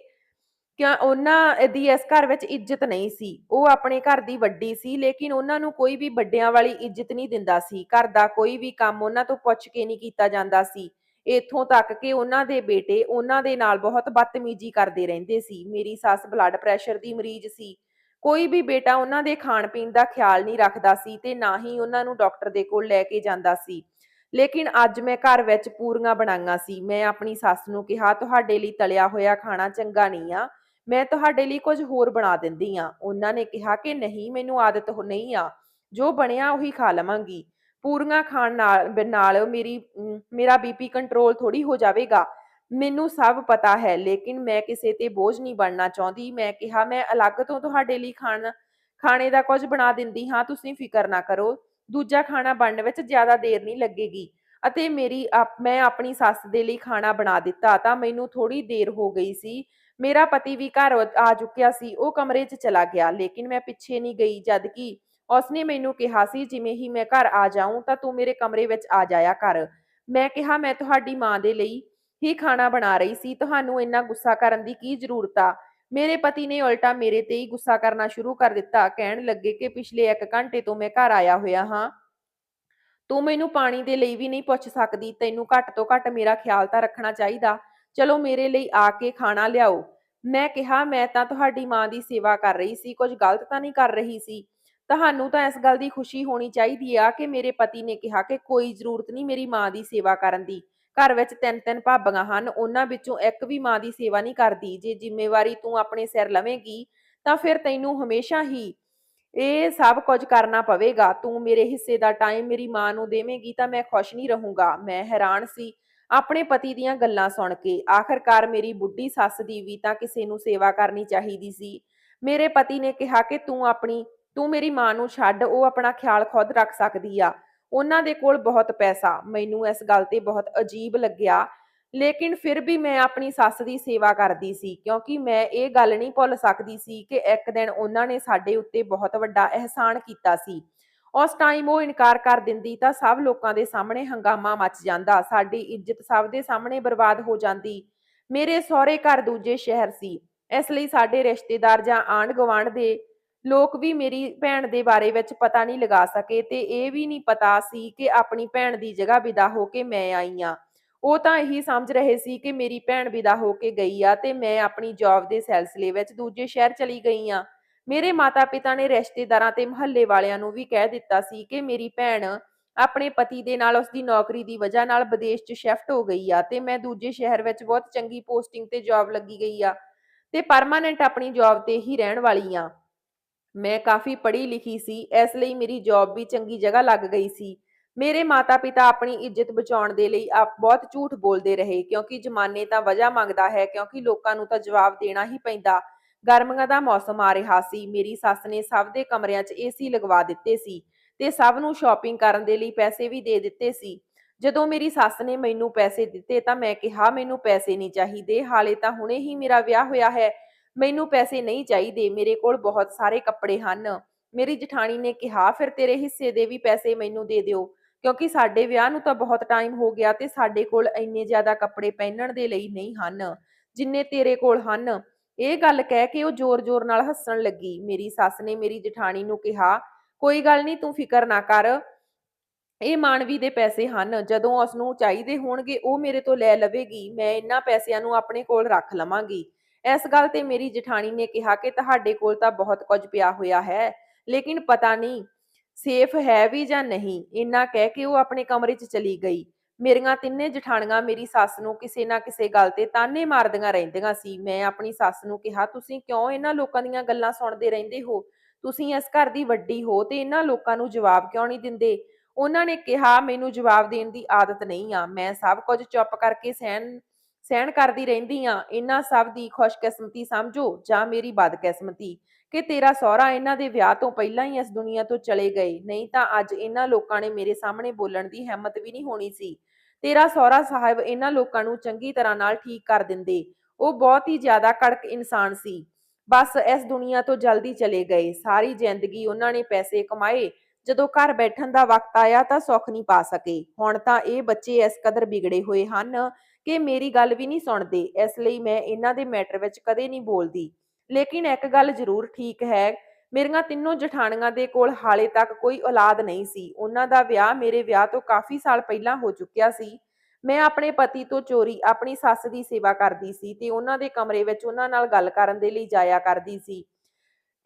ਉਹਨਾਂ ਦੀ ਇਸ ਘਰ ਵਿੱਚ ਇੱਜ਼ਤ ਨਹੀਂ ਸੀ। ਉਹ ਆਪਣੇ ਘਰ ਦੀ ਵੱਡੀ ਸੀ, ਲੇਕਿਨ ਉਹਨਾਂ ਨੂੰ ਕੋਈ ਵੀ ਵੱਡਿਆਂ ਵਾਲੀ ਇੱਜ਼ਤ ਨਹੀਂ ਦਿੰਦਾ ਸੀ। ਘਰ ਦਾ ਕੋਈ ਵੀ ਕੰਮ ਉਹਨਾਂ ਤੋਂ ਪੁੱਛ ਕੇ ਨਹੀਂ ਕੀਤਾ ਜਾਂਦਾ ਸੀ। ਇੱਥੋਂ ਤੱਕ ਕਿ ਉਹਨਾਂ ਦੇ ਬੇਟੇ ਉਹਨਾਂ ਦੇ ਨਾਲ ਬਹੁਤ ਬਦਤਮੀਜ਼ੀ ਕਰਦੇ ਰਹਿੰਦੇ ਸੀ। ਮੇਰੀ ਸੱਸ ਬਲੱਡ ਪ੍ਰੈਸ਼ਰ ਦੀ ਮਰੀਜ਼ ਸੀ। ਕੋਈ ਵੀ ਬੇਟਾ ਉਹਨਾਂ ਦੇ ਖਾਣ ਪੀਣ ਦਾ ਖਿਆਲ ਨਹੀਂ ਰੱਖਦਾ ਸੀ ਤੇ ਨਾ ਹੀ ਉਹਨਾਂ ਨੂੰ ਡਾਕਟਰ ਦੇ ਕੋਲ ਲੈ ਕੇ ਜਾਂਦਾ ਸੀ। ਲੇਕਿਨ ਅੱਜ ਮੈਂ ਘਰ ਵਿੱਚ ਪੂਰੀਆਂ ਬਣਾਈਆਂ ਸੀ। ਮੈਂ ਆਪਣੀ ਸੱਸ ਨੂੰ ਕਿਹਾ, ਤੁਹਾਡੇ ਲਈ ਤਲਿਆ ਹੋਇਆ ਖਾਣਾ ਚੰਗਾ ਨਹੀਂ ਆ, ਮੈਂ ਤੁਹਾਡੇ ਲਈ ਕੁਝ ਹੋਰ ਬਣਾ ਦਿੰਦੀ ਹਾਂ। ਉਹਨਾਂ ਨੇ ਕਿਹਾ ਕਿ ਨਹੀਂ, ਮੈਨੂੰ ਆਦਤ ਨਹੀਂ ਆ, ਜੋ ਬਣਿਆ ਉਹੀ ਖਾ ਲਵਾਂਗੀ। ਪੂਰੀਆਂ ਖਾਣ ਨਾਲ ਮੇਰਾ ਬੀਪੀ ਕੰਟਰੋਲ ਥੋੜੀ ਹੋ ਜਾਵੇਗਾ। ਮੈਨੂੰ ਸਭ ਪਤਾ ਹੈ, ਲੇਕਿਨ ਮੈਂ ਕਿਸੇ ਤੇ ਬੋਝ ਨਹੀਂ ਬਣਨਾ ਚਾਹੁੰਦੀ। ਮੈਂ ਕਿਹਾ, ਮੈਂ ਅਲੱਗ ਤੋਂ ਤੁਹਾਡੇ ਲਈ ਖਾਣੇ ਦਾ ਕੁਝ ਬਣਾ ਦਿੰਦੀ ਹਾਂ, ਤੁਸੀਂ ਫਿਕਰ ਨਾ ਕਰੋ। ਦੂਜਾ ਖਾਣਾ ਬਣਨ ਵਿੱਚ ਜ਼ਿਆਦਾ ਦੇਰ ਨਹੀਂ ਲੱਗੇਗੀ ਅਤੇ ਮੈਂ ਆਪਣੀ ਸੱਸ ਦੇ ਲਈ ਖਾਣਾ ਬਣਾ ਦਿੱਤਾ ਤਾਂ ਮੈਨੂੰ ਥੋੜੀ ਦੇਰ ਹੋ ਗਈ ਸੀ। ਮੇਰਾ ਪਤੀ ਵੀ ਘਰ ਆ ਚੁੱਕਿਆ ਸੀ। ਉਹ ਕਮਰੇ 'ਚ ਚਲਾ ਗਿਆ, ਲੇਕਿਨ ਮੈਂ ਪਿੱਛੇ ਨਹੀਂ ਗਈ। ਜਦ ਕਿ ਉਸਨੇ ਮੈਨੂੰ ਕਿਹਾ ਸੀ, ਜਿਵੇਂ ਹੀ ਮੈਂ ਘਰ ਆ ਜਾਊਂ ਤਾਂ ਤੂੰ ਮੇਰੇ ਕਮਰੇ ਵਿੱਚ ਆ ਜਾਇਆ ਕਰ। ਮੈਂ ਕਿਹਾ, ਮੈਂ ਤੁਹਾਡੀ ਮਾਂ ਦੇ ਲਈ ਹੀ ਖਾਣਾ ਬਣਾ ਰਹੀ ਸੀ, ਤੁਹਾਨੂੰ ਇੰਨਾ ਗੁੱਸਾ ਕਰਨ ਦੀ ਕੀ ਜ਼ਰੂਰਤ ਆ। ਮੇਰੇ ਪਤੀ ਨੇ ਉਲਟਾ ਮੇਰੇ ਤੇ ਹੀ ਗੁੱਸਾ ਕਰਨਾ ਸ਼ੁਰੂ ਕਰ ਦਿੱਤਾ। ਕਹਿਣ ਲੱਗੇ ਕਿ ਪਿਛਲੇ 1 ਘੰਟੇ ਤੋਂ ਮੈਂ ਘਰ ਆਇਆ ਹੋਇਆ ਹਾਂ, ਤੂੰ ਮੈਨੂੰ ਪਾਣੀ ਦੇ ਲਈ ਵੀ ਨਹੀਂ ਪੁੱਛ ਸਕਦੀ। ਤੈਨੂੰ ਘੱਟ ਤੋਂ ਘੱਟ ਮੇਰਾ ਖਿਆਲ ਤਾਂ ਰੱਖਣਾ ਚਾਹੀਦਾ। ਚਲੋ ਮੇਰੇ ਲਈ ਆ ਕੇ ਖਾਣਾ ਲਿਆਓ। ਮੈਂ ਕਿਹਾ, ਮੈਂ ਤਾਂ ਤੁਹਾਡੀ ਮਾਂ ਦੀ ਸੇਵਾ ਕਰ ਰਹੀ ਸੀ, ਕੁਝ ਗਲਤ ਤਾਂ ਨਹੀਂ ਕਰ ਰਹੀ ਸੀ। ਤੁਹਾਨੂੰ ਤਾਂ ਇਸ ਗੱਲ ਦੀ ਖੁਸ਼ੀ ਹੋਣੀ ਚਾਹੀਦੀ ਆ ਕਿ ਮੇਰੇ ਪਤੀ ਨੇ ਕਿਹਾ ਕਿ ਕੋਈ ਜ਼ਰੂਰਤ ਨਹੀਂ ਮੇਰੀ ਮਾਂ ਦੀ ਸੇਵਾ ਕਰਨ ਦੀ। ਘਰ ਵਿੱਚ 3-3 ਭਾਬੀਆਂ ਹਨ, ਉਹਨਾਂ ਵਿੱਚੋਂ ਇੱਕ ਵੀ ਮਾਂ ਦੀ ਸੇਵਾ ਨਹੀਂ ਕਰਦੀ। ਜੇ ਜ਼ਿੰਮੇਵਾਰੀ ਤੂੰ ਆਪਣੇ ਸਿਰ ਲਵੇਂਗੀ ਤਾਂ ਫਿਰ ਤੈਨੂੰ ਹਮੇਸ਼ਾ ਹੀ ਇਹ ਸਭ ਕੁਝ ਕਰਨਾ ਪਵੇਗਾ। ਤੂੰ ਮੇਰੇ ਹਿੱਸੇ ਦਾ ਟਾਈਮ ਮੇਰੀ ਮਾਂ ਨੂੰ ਦੇਵੇਂਗੀ ਤਾਂ ਮੈਂ ਖੁਸ਼ ਨਹੀਂ ਰਹੂੰਗਾ। ਮੈਂ ਹੈਰਾਨ ਸੀ ਆਪਣੇ ਪਤੀ ਦੀਆਂ ਗੱਲਾਂ ਸੁਣ ਕੇ। ਆਖਰਕਾਰ ਮੇਰੀ ਬੁੱਢੀ ਸੱਸ ਦੀ ਵੀ ਤਾਂ ਕਿਸੇ ਨੂੰ ਸੇਵਾ ਕਰਨੀ ਚਾਹੀਦੀ ਸੀ। ਮੇਰੇ ਪਤੀ ਨੇ ਕਿਹਾ ਕਿ ਤੂੰ ਮੇਰੀ ਮਾਂ ਨੂੰ ਛੱਡ, ਉਹ ਆਪਣਾ ਖਿਆਲ ਖੁਦ ਰੱਖ ਸਕਦੀ ਆ, ਉਹਨਾਂ ਦੇ ਕੋਲ ਬਹੁਤ ਪੈਸਾ। ਮੈਨੂੰ ਇਸ ਗੱਲ ਤੇ ਬਹੁਤ ਅਜੀਬ ਲੱਗਿਆ, ਲੇਕਿਨ ਫਿਰ ਵੀ ਮੈਂ ਆਪਣੀ ਸੱਸ ਦੀ ਸੇਵਾ ਕਰਦੀ ਸੀ, ਕਿਉਂਕਿ ਮੈਂ ਇਹ ਗੱਲ ਨਹੀਂ ਭੁੱਲ ਸਕਦੀ ਸੀ ਕਿ ਇੱਕ ਦਿਨ ਉਹਨਾਂ ਨੇ ਸਾਡੇ ਉੱਤੇ ਬਹੁਤ ਵੱਡਾ ਅਹਿਸਾਨ ਕੀਤਾ ਸੀ। ਉਸ ਟਾਈਮ ਉਹ ਇਨਕਾਰ ਕਰ ਦਿੰਦੀ ਤਾਂ ਸਭ ਲੋਕਾਂ ਦੇ ਸਾਹਮਣੇ ਹੰਗਾਮਾ ਮਚ ਜਾਂਦਾ, ਸਾਡੀ ਇੱਜ਼ਤ ਸਭ ਦੇ ਸਾਹਮਣੇ ਬਰਬਾਦ ਹੋ ਜਾਂਦੀ। ਮੇਰੇ ਸਹੁਰੇ ਘਰ ਦੂਜੇ ਸ਼ਹਿਰ ਸੀ, ਇਸ ਲਈ ਸਾਡੇ ਰਿਸ਼ਤੇਦਾਰ ਜਾਂ ਆਂਢ ਗੁਆਂਢ ਦੇ ਲੋਕ ਵੀ ਮੇਰੀ ਭੈਣ ਦੇ ਬਾਰੇ ਵਿੱਚ ਪਤਾ ਨਹੀਂ ਲਗਾ ਸਕੇ, ਤੇ ਇਹ ਵੀ ਨਹੀਂ ਪਤਾ ਸੀ ਕਿ ਆਪਣੀ ਭੈਣ ਦੀ ਜਗ੍ਹਾ ਵਿਦਾ ਹੋ ਕੇ ਮੈਂ ਆਈ ਹਾਂ। ਉਹ ਤਾਂ ਇਹੀ ਸਮਝ ਰਹੇ ਸੀ ਕਿ ਮੇਰੀ ਭੈਣ ਵਿਦਾ ਹੋ ਕੇ ਗਈ ਆ ਤੇ ਮੈਂ ਆਪਣੀ ਜੌਬ ਦੇ ਸਿਲਸਿਲੇ ਵਿੱਚ ਦੂਜੇ ਸ਼ਹਿਰ ਚਲੀ ਗਈ ਆ। ਮੇਰੇ ਮਾਤਾ-ਪਿਤਾ ਨੇ ਰਿਸ਼ਤੇਦਾਰਾਂ ਤੇ ਮੁਹੱਲੇ ਵਾਲਿਆਂ ਨੂੰ ਵੀ ਕਹਿ ਦਿੱਤਾ ਸੀ ਕਿ ਮੇਰੀ ਭੈਣ ਆਪਣੇ ਪਤੀ ਦੇ ਨਾਲ ਉਸਦੀ ਨੌਕਰੀ ਦੀ ਵਜ੍ਹਾ ਨਾਲ ਵਿਦੇਸ਼ 'ਚ ਸ਼ਿਫਟ ਹੋ ਗਈ ਆ ਤੇ ਮੈਂ ਦੂਜੇ ਸ਼ਹਿਰ ਵਿੱਚ ਬਹੁਤ ਚੰਗੀ ਪੋਸਟਿੰਗ ਤੇ ਜੌਬ ਲੱਗੀ ਗਈ ਆ ਤੇ ਪਰਮਾਨੈਂਟ ਆਪਣੀ ਜੌਬ ਤੇ ਹੀ ਰਹਿਣ ਵਾਲੀ ਆ। ਮੈਂ ਕਾਫ਼ੀ ਪੜ੍ਹੀ ਲਿਖੀ ਸੀ, ਇਸ ਲਈ ਮੇਰੀ ਜੌਬ ਵੀ ਚੰਗੀ ਜਗ੍ਹਾ ਲੱਗ ਗਈ ਸੀ। ਮੇਰੇ ਮਾਤਾ-ਪਿਤਾ ਆਪਣੀ ਇੱਜ਼ਤ ਬਚਾਉਣ ਦੇ ਲਈ ਬਹੁਤ ਝੂਠ ਬੋਲਦੇ ਰਹੇ, ਕਿਉਂਕਿ ਜ਼ਮਾਨੇ ਤਾਂ ਵਜ੍ਹਾ ਮੰਗਦਾ ਹੈ, ਕਿਉਂਕਿ ਲੋਕਾਂ ਨੂੰ ਤਾਂ ਜਵਾਬ ਦੇਣਾ ਹੀ ਪੈਂਦਾ। ਗਰਮੀਆਂ ਦਾ ਮੌਸਮ ਆ ਰਿਹਾ ਸੀ, ਮੇਰੀ ਸੱਸ ਨੇ ਸਭ ਦੇ ਕਮਰਿਆਂ 'ਚ ਏਸੀ ਲਗਵਾ ਦਿੱਤੇ ਸੀ ਤੇ ਸਭ ਨੂੰ ਸ਼ਾਪਿੰਗ ਕਰਨ ਦੇ ਲਈ ਪੈਸੇ ਵੀ ਦੇ ਦਿੱਤੇ ਸੀ। ਜਦੋਂ ਮੇਰੀ ਸੱਸ ਨੇ ਮੈਨੂੰ ਪੈਸੇ ਦਿੱਤੇ ਤਾਂ ਮੈਂ ਕਿਹਾ, ਮੈਨੂੰ ਪੈਸੇ ਨਹੀਂ ਚਾਹੀਦੇ, ਹਾਲੇ ਤਾਂ ਹੁਣੇ ਹੀ ਮੇਰਾ ਵਿਆਹ ਹੋਇਆ ਹੈ, ਮੈਨੂੰ ਪੈਸੇ ਨਹੀਂ ਚਾਹੀਦੇ, ਮੇਰੇ ਕੋਲ ਬਹੁਤ ਸਾਰੇ ਕੱਪੜੇ ਹਨ। ਮੇਰੀ ਜਠਾਣੀ ਨੇ ਕਿਹਾ, ਫਿਰ ਤੇਰੇ ਹਿੱਸੇ ਦੇ ਵੀ ਪੈਸੇ ਮੈਨੂੰ ਦੇ ਦਿਓ, ਕਿਉਂਕਿ ਸਾਡੇ ਵਿਆਹ ਨੂੰ ਤਾਂ ਬਹੁਤ ਟਾਈਮ ਹੋ ਗਿਆ ਤੇ ਸਾਡੇ ਕੋਲ ਇੰਨੇ ਜ਼ਿਆਦਾ ਕੱਪੜੇ ਪਹਿਨਣ ਦੇ ਲਈ ਨਹੀਂ ਹਨ ਜਿੰਨੇ ਤੇਰੇ ਕੋਲ ਹਨ। ਇਹ ਗੱਲ ਕਹਿ ਕੇ ਉਹ ਜ਼ੋਰ-ਜ਼ੋਰ ਨਾਲ ਹੱਸਣ ਲੱਗੀ। ਮੇਰੀ ਸੱਸ ਨੇ ਮੇਰੀ ਜਠਾਣੀ ਨੂੰ ਕਿਹਾ, ਕੋਈ ਗੱਲ ਨਹੀਂ, ਤੂੰ ਫਿਕਰ ਨਾ ਕਰ, ਇਹ ਮਾਨਵੀ ਦੇ ਪੈਸੇ ਹਨ, ਜਦੋਂ ਉਸਨੂੰ ਚਾਹੀਦੇ ਹੋਣਗੇ ਉਹ ਮੇਰੇ ਤੋਂ ਲੈ ਲਵੇਗੀ, ਮੈਂ ਇਹਨਾਂ ਪੈਸਿਆਂ ਨੂੰ ਆਪਣੇ ਕੋਲ ਰੱਖ ਲਵਾਂਗੀ। ਇਸ ਗੱਲ ਤੇ ਮੇਰੀ ਜਠਾਣੀ ਨੇ ਕਿਹਾ ਕਿ ਤੁਹਾਡੇ ਕੋਲ ਤਾਂ ਬਹੁਤ ਕੁਝ ਪਿਆ ਹੋਇਆ ਹੈ, ਲੇਕਿਨ ਪਤਾ ਨਹੀਂ ਸੇਫ ਹੈ ਵੀ ਜਾਂ ਨਹੀਂ। ਇੰਨਾ ਕਹਿ ਕੇ ਉਹ ਆਪਣੇ ਕਮਰੇ 'ਚ ਚਲੀ ਗਈ। ਮੇਰੀਆਂ ਤਿੰਨੇ ਜਠਾਣੀਆਂ ਮੇਰੀ ਸੱਸ ਨੂੰ ਕਿਸੇ ਨਾ ਕਿਸੇ ਗੱਲ ਤੇ ਤਾਨੇ ਮਾਰਦੀਆਂ ਰਹਿੰਦੀਆਂ ਸੀ। ਮੈਂ ਆਪਣੀ ਸੱਸ ਨੂੰ ਕਿਹਾ, ਤੁਸੀਂ ਕਿਉਂ ਇਹਨਾਂ ਲੋਕਾਂ ਦੀਆਂ ਗੱਲਾਂ ਸੁਣਦੇ ਰਹਿੰਦੇ ਹੋ? ਤੁਸੀਂ ਇਸ ਘਰ ਦੀ ਵੱਡੀ ਹੋ ਤੇ ਇਹਨਾਂ ਲੋਕਾਂ ਨੂੰ ਜਵਾਬ ਕਿਉਂ ਨਹੀਂ ਦਿੰਦੇ? ਉਹਨਾਂ ਨੇ ਕਿਹਾ, ਮੈਨੂੰ ਜਵਾਬ ਦੇਣ ਦੀ ਆਦਤ ਨਹੀਂ ਆ, ਮੈਂ ਸਭ ਕੁਝ ਚੁੱਪ ਕਰਕੇ ਸਹਿਣ ਸਹਿਣ ਕਰਦੀ ਰਹਿੰਦੀ ਆ। ਇਹਨਾਂ ਸਭ ਦੀ ਖੁਸ਼ਕਿਸਮਤੀ ਸਮਝੋ ਜਾਂ ਮੇਰੀ ਬਦਕਿਸਮਤੀ ਕਿ ਤੇਰਾ ਸਹੁਰਾ ਇਹਨਾਂ ਦੇ ਵਿਆਹ ਤੋਂ ਪਹਿਲਾਂ ਹੀ ਇਸ ਦੁਨੀਆ ਤੋਂ ਚਲੇ ਗਏ, ਨਹੀਂ ਤਾਂ ਅੱਜ ਇਹਨਾਂ ਲੋਕਾਂ ਨੇ ਮੇਰੇ ਸਾਹਮਣੇ ਬੋਲਣ ਦੀ ਹਿੰਮਤ ਵੀ ਨਹੀਂ ਹੋਣੀ ਸੀ। ਤੇਰਾ ਸਹੁਰਾ ਸਾਹਿਬ ਇਹਨਾਂ ਲੋਕਾਂ ਨੂੰ ਚੰਗੀ ਤਰ੍ਹਾਂ ਨਾਲ ਠੀਕ ਕਰ ਦਿੰਦੇ, ਉਹ ਬਹੁਤ ਹੀ ਜ਼ਿਆਦਾ ਕੜਕ ਇਨਸਾਨ ਸੀ। ਬਸ ਇਸ ਦੁਨੀਆ ਤੋਂ ਜਲਦੀ ਚਲੇ ਗਏ। ਸਾਰੀ ਜ਼ਿੰਦਗੀ ਉਹਨਾਂ ਨੇ ਪੈਸੇ ਕਮਾਏ, ਜਦੋਂ ਘਰ ਬੈਠਣ ਦਾ ਵਕਤ ਆਇਆ ਤਾਂ ਸੁੱਖ ਨਹੀਂ ਪਾ ਸਕੇ। ਹੁਣ ਤਾਂ ਇਹ ਬੱਚੇ ਇਸ ਕਦਰ ਵਿਗੜੇ ਹੋਏ ਹਨ ਕਿ ਮੇਰੀ ਗੱਲ ਵੀ ਨਹੀਂ ਸੁਣਦੇ, ਇਸ ਲਈ ਮੈਂ ਇਹਨਾਂ ਦੇ ਮੈਟਰ ਵਿੱਚ ਕਦੇ ਨਹੀਂ ਬੋਲਦੀ। ਲੇਕਿਨ ਇੱਕ ਗੱਲ ਜ਼ਰੂਰ ਠੀਕ ਹੈ, ਮੇਰੀਆਂ ਤਿੰਨੋਂ ਜਠਾਣੀਆਂ ਦੇ ਕੋਲ ਹਾਲੇ ਤੱਕ ਕੋਈ ਔਲਾਦ ਨਹੀਂ ਸੀ। ਉਹਨਾਂ ਦਾ ਵਿਆਹ ਮੇਰੇ ਵਿਆਹ ਤੋਂ ਕਾਫੀ ਸਾਲ ਪਹਿਲਾਂ ਹੋ ਚੁੱਕਿਆ ਸੀ। ਮੈਂ ਆਪਣੇ ਪਤੀ ਤੋਂ ਚੋਰੀ ਆਪਣੀ ਸੱਸ ਦੀ ਸੇਵਾ ਕਰਦੀ ਸੀ ਤੇ ਉਹਨਾਂ ਦੇ ਕਮਰੇ ਵਿੱਚ ਉਹਨਾਂ ਨਾਲ ਗੱਲ ਕਰਨ ਦੇ ਲਈ ਜਾਇਆ ਕਰਦੀ ਸੀ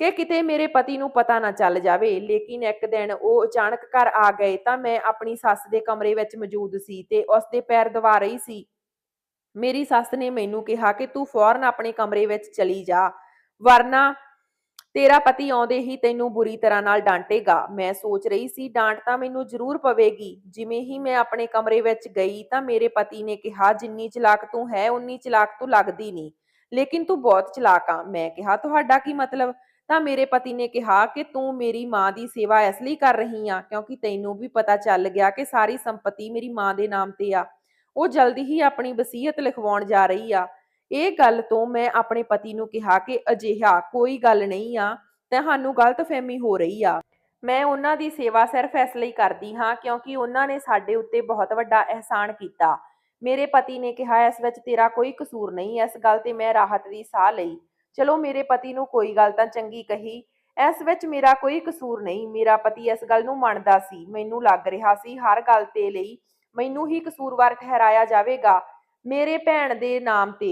ਕਿ ਕਿਤੇ ਮੇਰੇ ਪਤੀ ਨੂੰ ਪਤਾ ਨਾ ਚੱਲ ਜਾਵੇ। ਲੇਕਿਨ ਇੱਕ ਦਿਨ ਉਹ ਅਚਾਨਕ ਘਰ ਆ ਗਏ ਤਾਂ ਮੈਂ ਆਪਣੀ ਸੱਸ ਦੇ ਕਮਰੇ ਵਿੱਚ ਮੌਜੂਦ ਸੀ ਤੇ ਉਸਦੇ ਪੈਰ ਦਬਾ ਰਹੀ ਸੀ। ਮੇਰੀ ਸੱਸ ਨੇ ਮੈਨੂੰ ਕਿਹਾ ਕਿ ਤੂੰ ਫੌਰਨ ਆਪਣੇ ਕਮਰੇ ਵਿੱਚ ਚਲੀ ਜਾ, ਵਰਨਾ ਤੇਰਾ ਪਤੀ ਆਉਂਦੇ ਹੀ ਤੈਨੂੰ ਬੁਰੀ ਤਰ੍ਹਾਂ ਨਾਲ ਡਾਂਟੇਗਾ। ਮੈਂ ਸੋਚ ਰਹੀ ਸੀ, ਡਾਂਟ ਤਾਂ ਮੈਨੂੰ ਜ਼ਰੂਰ ਪਵੇਗੀ। ਜਿਵੇਂ ਹੀ ਮੈਂ ਆਪਣੇ ਕਮਰੇ ਵਿੱਚ ਗਈ ਤਾਂ ਮੇਰੇ ਪਤੀ ਨੇ ਕਿਹਾ, ਜਿੰਨੀ ਚਲਾਕ ਤੂੰ ਹੈ ਉਨੀ ਚਲਾਕ ਤੂੰ ਲੱਗਦੀ ਨਹੀਂ, ਲੇਕਿਨ ਤੂੰ ਬਹੁਤ ਚਲਾਕ ਆ। ਮੈਂ ਕਿਹਾ, ਤੁਹਾਡਾ ਕੀ ਮਤਲਬ? ਤਾਂ ਮੇਰੇ ਪਤੀ ਨੇ ਕਿਹਾ ਕਿ ਤੂੰ ਮੇਰੀ ਮਾਂ ਦੀ ਸੇਵਾ ਇਸ ਲਈ ਕਰ ਰਹੀ ਆ ਕਿਉਂਕਿ ਤੈਨੂੰ ਵੀ ਪਤਾ ਚੱਲ ਗਿਆ ਕਿ ਸਾਰੀ ਸੰਪਤੀ ਮੇਰੀ ਮਾਂ ਦੇ ਨਾਮ ਤੇ ਆ। ਉਹ ਜਲਦੀ ਹੀ ਆਪਣੀ ਵਸੀਅਤ ਲਿਖਵਾਉਣ ਜਾ ਰਹੀ ਆ। ਇਹ ਗੱਲ ਤੋਂ ਮੈਂ ਆਪਣੇ ਪਤੀ ਨੂੰ ਕਿਹਾ ਕਿ ਅਜਿਹਾ ਕੋਈ ਗੱਲ ਨਹੀਂ ਆ, ਤੁਹਾਨੂੰ ਗਲਤਫਹਿਮੀ ਹੋ ਰਹੀ ਆ। ਮੈਂ ਉਹਨਾਂ ਦੀ ਸੇਵਾ ਸਿਰਫ ਇਸ ਲਈ ਕਰਦੀ ਹਾਂ ਕਿਉਂਕਿ ਉਹਨਾਂ ਨੇ ਸਾਡੇ ਉੱਤੇ ਬਹੁਤ ਵੱਡਾ ਅਹਿਸਾਨ ਕੀਤਾ। ਮੇਰੇ ਪਤੀ ਨੇ ਕਿਹਾ, ਇਸ ਵਿੱਚ ਤੇਰਾ ਕੋਈ ਕਸੂਰ ਨਹੀਂ। ਇਸ ਗੱਲ ਤੇ ਮੈਂ ਰਾਹਤ ਦੀ ਸਾਹ ਲਈ। ਚਲੋ, ਮੇਰੇ ਪਤੀ ਨੂੰ ਕੋਈ ਗੱਲ ਤਾਂ ਚੰਗੀ ਕਹੀ, ਇਸ ਵਿੱਚ ਮੇਰਾ ਕੋਈ ਕਸੂਰ ਨਹੀਂ। ਮੇਰਾ ਪਤੀ ਇਸ ਗੱਲ ਨੂੰ ਮੰਨਦਾ ਸੀ। ਮੈਨੂੰ ਲੱਗ ਰਿਹਾ ਸੀ ਹਰ ਗੱਲ ਤੇ ਲਈ ਮੈਨੂੰ ਹੀ ਕਸੂਰਵਾਰ ਠਹਿਰਾਇਆ ਜਾਵੇਗਾ। ਮੇਰੇ ਭੈਣ ਦੇ ਨਾਮ ਤੇ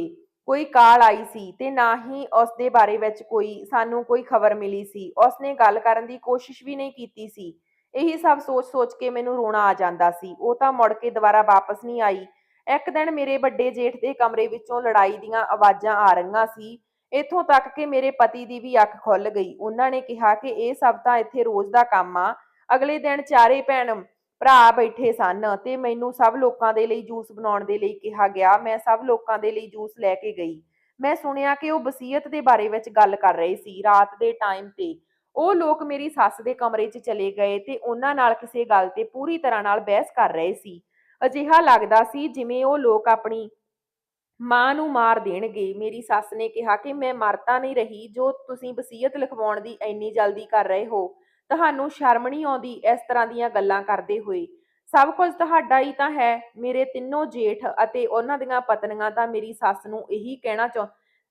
ਕੋਈ ਕਾਲ ਆਈ ਸੀ ਤੇ ਨਾ ਹੀ ਉਸ ਦੇ ਬਾਰੇ ਵਿੱਚ ਸਾਨੂੰ ਕੋਈ ਖਬਰ ਮਿਲੀ ਸੀ। ਉਸਨੇ ਗੱਲ ਕਰਨ ਦੀ ਕੋਸ਼ਿਸ਼ ਵੀ ਨਹੀਂ ਕੀਤੀ ਸੀ। ਇਹੀ ਸਭ ਸੋਚ-ਸੋਚ ਕੇ ਮੈਨੂੰ ਰੋਣਾ ਆ ਜਾਂਦਾ ਸੀ। ਉਹ ਤਾਂ ਮੁੜ ਕੇ ਦੁਬਾਰਾ ਵਾਪਸ ਨਹੀਂ ਆਈ। ਇੱਕ ਦਿਨ ਮੇਰੇ ਵੱਡੇ ਜੇਠ ਦੇ ਕਮਰੇ ਵਿੱਚੋਂ ਲੜਾਈ ਦੀਆਂ ਆਵਾਜ਼ਾਂ ਆ ਰਹੀਆਂ ਸੀ। ਇੱਥੋਂ ਤੱਕ ਕਿ ਮੇਰੇ ਪਤੀ ਦੀ ਵੀ ਅੱਖ ਖੁੱਲ ਗਈ। ਉਹਨਾਂ ਨੇ ਕਿਹਾ ਕਿ ਇਹ ਸਭ ਤਾਂ ਇੱਥੇ ਰੋਜ਼ ਦਾ ਕੰਮ ਆ। ਅਗਲੇ ਦਿਨ ਚਾਰੇ ਭੈਣ ਭਰਾ ਬੈਠੇ ਸਨ ਤੇ ਮੈਨੂੰ ਸਭ ਲੋਕਾਂ ਦੇ ਲਈ ਜੂਸ ਬਣਾਉਣ ਦੇ ਲਈ ਕਿਹਾ ਗਿਆ। ਮੈਂ ਸਭ ਲੋਕਾਂ ਦੇ ਲਈ ਜੂਸ ਲੈ ਕੇ ਗਈ। ਮੈਂ ਸੁਣਿਆ ਕਿ ਉਹ ਵਸੀਅਤ ਦੇ ਬਾਰੇ ਵਿੱਚ ਗੱਲ ਕਰ ਰਹੇ ਸੀ। ਰਾਤ ਦੇ ਟਾਈਮ ਤੇ ਉਹ ਲੋਕ ਮੇਰੀ ਸੱਸ ਦੇ ਕਮਰੇ 'ਚ ਚਲੇ ਗਏ ਤੇ ਉਹਨਾਂ ਨਾਲ ਕਿਸੇ ਗੱਲ ਤੇ ਪੂਰੀ ਤਰ੍ਹਾਂ ਨਾਲ ਬਹਿਸ ਕਰ ਰਹੇ ਸੀ। ਅਜਿਹਾ ਲੱਗਦਾ ਸੀ ਜਿਵੇਂ ਉਹ ਲੋਕ ਆਪਣੀ ਮਾਂ ਨੂੰ ਮਾਰ ਦੇਣਗੇ। ਮੇਰੀ ਸੱਸ ਨੇ ਕਿਹਾ ਕਿ ਮੈਂ ਮਰ ਤਾਂ ਨਹੀਂ ਰਹੀ, ਜੋ ਤੁਸੀਂ ਵਸੀਅਤ ਲਿਖਵਾਉਣ ਦੀ ਇੰਨੀ ਜਲਦੀ ਕਰ ਰਹੇ ਹੋ, ਤੁਹਾਨੂੰ ਸ਼ਰਮ ਨਹੀਂ ਆਉਂਦੀ ਇਸ ਤਰ੍ਹਾਂ ਦੀਆਂ ਗੱਲਾਂ ਕਰਦੇ ਹੋਏ? ਸਭ ਕੁਝ ਤੁਹਾਡਾ ਹੀ ਤਾਂ ਹੈ। ਮੇਰੇ ਤਿੰਨੋਂ ਜੇਠ ਅਤੇ ਉਹਨਾਂ ਦੀਆਂ ਪਤਨੀਆਂ ਤਾਂ ਮੇਰੀ ਸੱਸ ਨੂੰ ਇਹੀ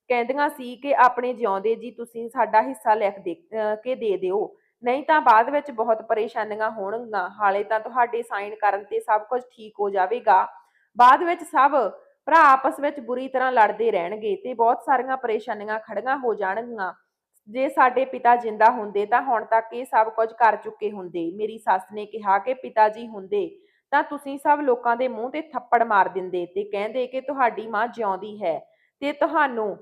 ਕਹਿੰਦੀਆਂ ਸੀ ਕਿ ਆਪਣੇ ਜਿਉਂਦੇ ਜੀ ਤੁਸੀਂ ਸਾਡਾ ਹਿੱਸਾ ਲਿਖ ਕੇ ਦੇ ਦਿਓ, ਨਹੀਂ ਤਾਂ ਬਾਅਦ ਵਿੱਚ ਬਹੁਤ ਪਰੇਸ਼ਾਨੀਆਂ ਹੋਣਗੀਆਂ। ਹਾਲੇ ਤਾਂ ਤੁਹਾਡੇ ਸਾਈਨ ਕਰਨ ਤੇ ਸਭ ਕੁਝ ਠੀਕ ਹੋ ਜਾਵੇਗਾ, ਬਾਅਦ ਵਿੱਚ ਸਭ ਭਰਾ ਆਪਸ ਵਿੱਚ ਬੁਰੀ ਤਰ੍ਹਾਂ ਲੜਦੇ ਰਹਿਣਗੇ ਤੇ ਬਹੁਤ ਸਾਰੀਆਂ ਪਰੇਸ਼ਾਨੀਆਂ ਖੜੀਆਂ ਹੋ ਜਾਣਗੀਆਂ। ਜੇ ਸਾਡੇ ਪਿਤਾ ਜਿੰਦਾ ਹੁੰਦੇ ਤਾਂ ਹੁਣ ਤੱਕ ਇਹ ਸਭ ਕੁਝ ਕਰ ਚੁੱਕੇ ਹੁੰਦੇ। ਮੇਰੀ ਸੱਸ ਨੇ ਕਿਹਾ ਕਿ ਪਿਤਾ ਜੀ ਹੁੰਦੇ ਤਾਂ ਤੁਸੀਂ ਸਭ ਲੋਕਾਂ ਦੇ ਮੂੰਹ ਤੇ ਥੱਪੜ ਮਾਰ ਦਿੰਦੇ ਤੇ ਕਹਿੰਦੇ ਕਿ ਤੁਹਾਡੀ ਮਾਂ ਜਿਉਂਦੀ ਹੈ ਤੇ ਤੁਹਾਨੂੰ